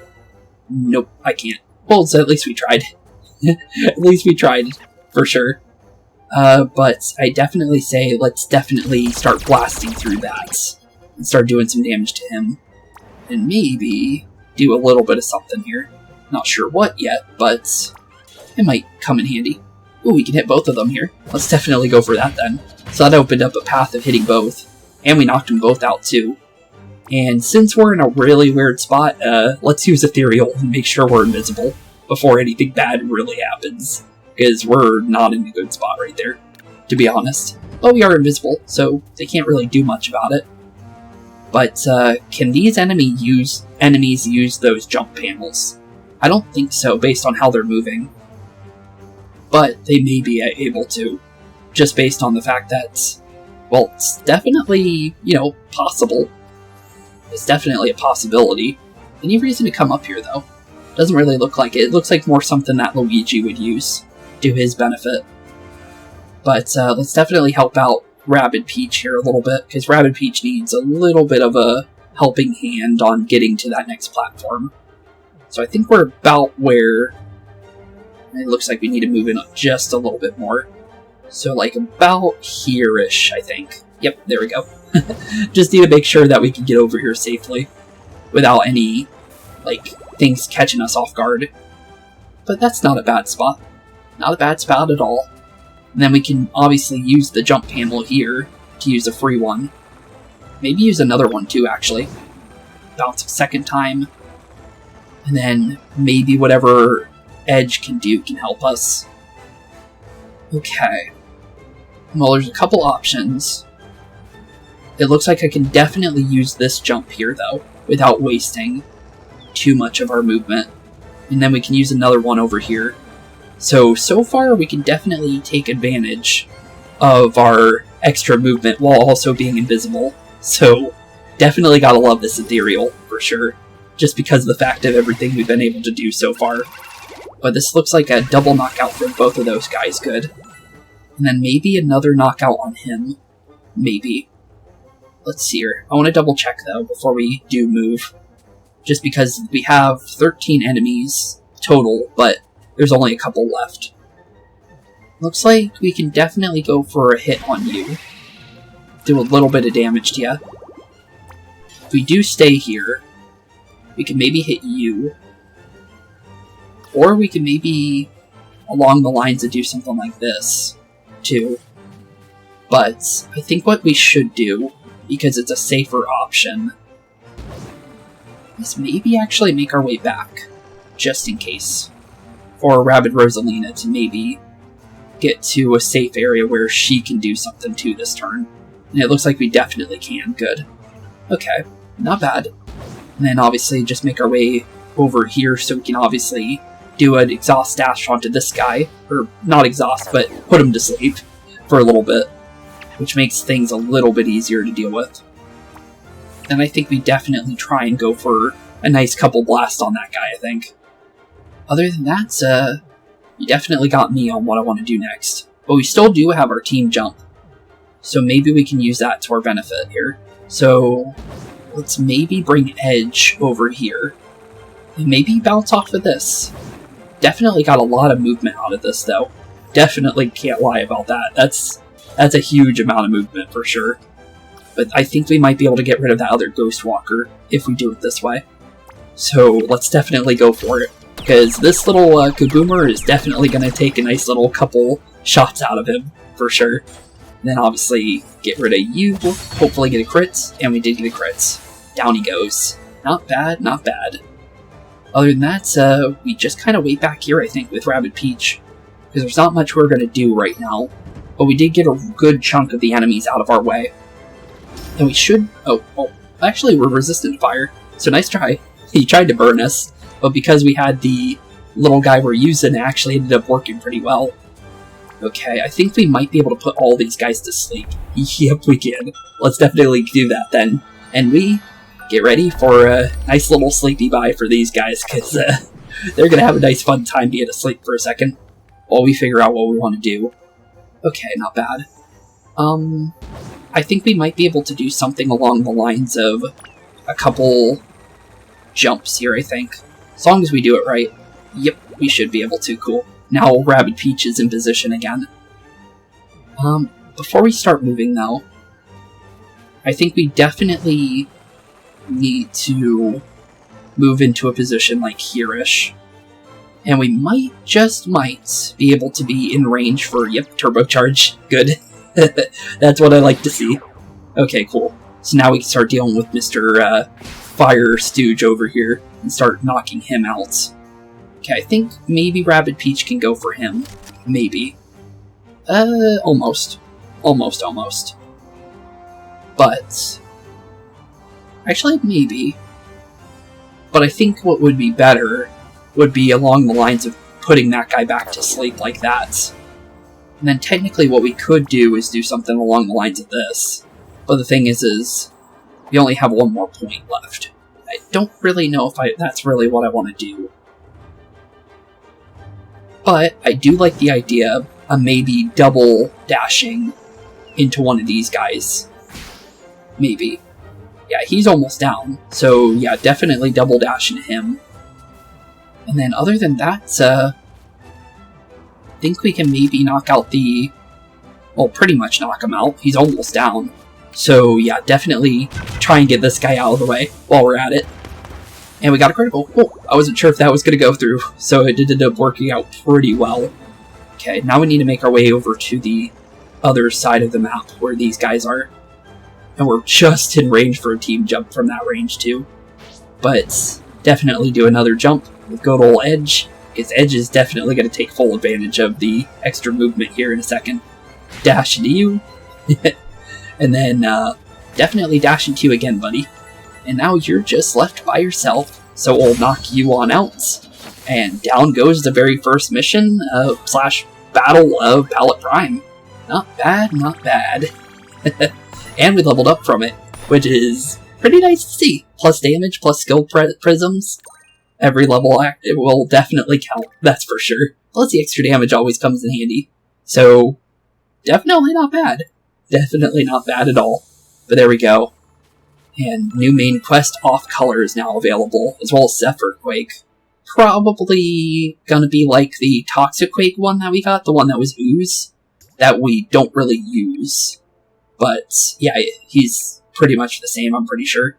Nope, I can't. Well, so at least we tried. At least we tried, for sure. But I definitely say let's definitely start blasting through that. And start doing some damage to him. And maybe do a little bit of something here. Not sure what yet, but it might come in handy. Ooh, we can hit both of them here. Let's definitely go for that then. So that opened up a path of hitting both. And we knocked them both out too. And since we're in a really weird spot, let's use Ethereal and make sure we're invisible before anything bad really happens. Because we're not in a good spot right there, to be honest. But we are invisible, so they can't really do much about it. But can these enemies use those jump panels? I don't think so, based on how they're moving. But they may be able to, just based on the fact that, well, it's definitely, you know, possible. It's definitely a possibility. Any reason to come up here, though? Doesn't really look like it. It looks like more something that Luigi would use to his benefit. But let's definitely help out Rabbid Peach here a little bit, because Rabbid Peach needs a little bit of a helping hand on getting to that next platform. So I think we're about where... It looks like we need to move in just a little bit more. So like about here-ish, I think. Yep, there we go. Just need to make sure that we can get over here safely without any, like, things catching us off guard. But that's not a bad spot. Not a bad spot at all. And then we can obviously use the jump panel here to use a free one. Maybe use another one too, actually. Bounce a second time. And then maybe whatever Edge can do can help us. Okay. Well, there's a couple options. It looks like I can definitely use this jump here, though, without wasting too much of our movement. And then we can use another one over here. So far we can definitely take advantage of our extra movement while also being invisible. So definitely gotta love this Ethereal, for sure. Just because of the fact of everything we've been able to do so far. But this looks like a double knockout for both of those guys, good. And then maybe another knockout on him. Maybe. Let's see here. I want to double check, though, before we do move. Just because we have 13 enemies total, but there's only a couple left. Looks like we can definitely go for a hit on you. Do a little bit of damage to you. If we do stay here, we can maybe hit you. Or we can maybe, along the lines of do something like this, too. But I think what we should do, because it's a safer option, is maybe actually make our way back, just in case. For Rabbid Rosalina to maybe get to a safe area where she can do something too this turn. And it looks like we definitely can, good. Okay, not bad. And then obviously just make our way over here so we can obviously do an exhaust dash onto this guy. Or not exhaust, but put him to sleep for a little bit. Which makes things a little bit easier to deal with. And I think we definitely try and go for a nice couple blasts on that guy, I think. Other than that, you definitely got me on what I want to do next. But we still do have our team jump. So maybe we can use that to our benefit here. So let's maybe bring Edge over here. And maybe bounce off of this. Definitely got a lot of movement out of this, though. Definitely can't lie about that. That's a huge amount of movement, for sure. But I think we might be able to get rid of that other Ghost Walker if we do it this way. So let's definitely go for it. Because this little Kaboomer is definitely going to take a nice little couple shots out of him, for sure. And then obviously get rid of you, hopefully get a crit, and we did get a crit. Down he goes. Not bad, not bad. Other than that, we just kind of wait back here, I think, with Rabbid Peach. Because there's not much we're going to do right now. But we did get a good chunk of the enemies out of our way. And we should... Oh, actually, we're resistant to fire. So nice try. He tried to burn us. But because we had the little guy we're using, it actually ended up working pretty well. Okay, I think we might be able to put all these guys to sleep. Yep, we can. Let's definitely do that then. And we get ready for a nice little sleepy bye for these guys, because they're going to have a nice fun time being asleep for a second while we figure out what we want to do. Okay, not bad. I think we might be able to do something along the lines of a couple jumps here, I think. As long as we do it right. Yep, we should be able to. Cool. Now Rabbid Peach is in position again. Before we start moving, though, I think we definitely need to move into a position like here-ish. And we might, just might, be able to be in range for, yep, turbocharge. Good. That's what I like to see. Okay, cool. So now we can start dealing with Mr. Fire Stooge over here and start knocking him out. Okay, I think maybe Rabbid Peach can go for him. Maybe. Almost. Almost. But actually, maybe. But I think what would be better would be along the lines of putting that guy back to sleep like that. And then technically what we could do is do something along the lines of this. But the thing is we only have one more point left. I don't really know if that's really what I want to do. But I do like the idea of maybe double dashing into one of these guys. Maybe. Yeah, he's almost down. So yeah, definitely double dashing him. And then other than that, I think we can maybe knock out well, pretty much knock him out. He's almost down. So yeah, definitely try and get this guy out of the way while we're at it. And we got a critical. Cool. I wasn't sure if that was going to go through, so it ended up working out pretty well. Okay, now we need to make our way over to the other side of the map where these guys are. And we're just in range for a team jump from that range too. But definitely do another jump with good old Edge, because Edge is definitely going to take full advantage of the extra movement here in a second. Dash into you. And then definitely dash into you again, buddy. And now you're just left by yourself, so we'll knock you on out. And down goes the very first mission / battle of Palette Prime. Not bad, not bad. And we leveled up from it, which is pretty nice to see. Plus damage, plus skill prisms. Every level it will definitely count, that's for sure. Plus the extra damage always comes in handy. So, definitely not bad. Definitely not bad at all. But there we go. And new main quest Off Color is now available, as well as Zephyr Quake. Probably gonna be like the Toxic Quake one that we got, the one that was Ooze, that we don't really use. But yeah, he's pretty much the same, I'm pretty sure.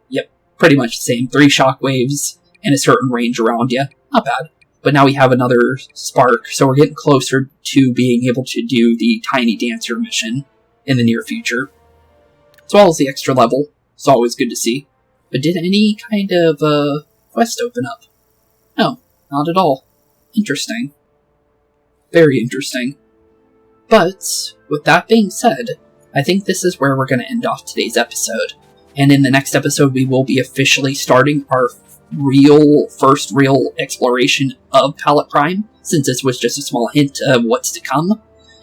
Yep, pretty much the same. 3 shockwaves and a certain range around you. Not bad. But now we have another spark, so we're getting closer to being able to do the Tiny Dancer mission in the near future. As well as the extra level. It's always good to see. But did any kind of quest open up? No, not at all. Interesting. Very interesting. But, with that being said, I think this is where we're going to end off today's episode. And in the next episode, we will be officially starting our first real exploration of Palette Prime, since this was just a small hint of what's to come.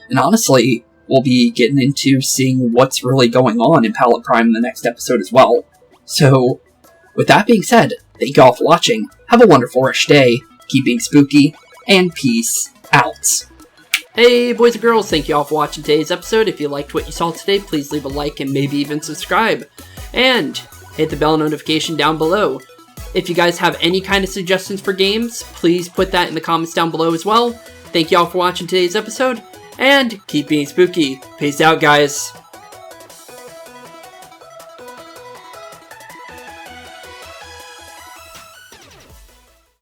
And honestly, we'll be getting into seeing what's really going on in Palette Prime in the next episode as well. So, with that being said, thank you all for watching, have a wonderful-ish day, keep being spooky, and peace out. Hey boys and girls, thank you all for watching today's episode. If you liked what you saw today, please leave a like and maybe even subscribe. And hit the bell notification down below. If you guys have any kind of suggestions for games, please put that in the comments down below as well. Thank you all for watching today's episode, and keep being spooky. Peace out, guys.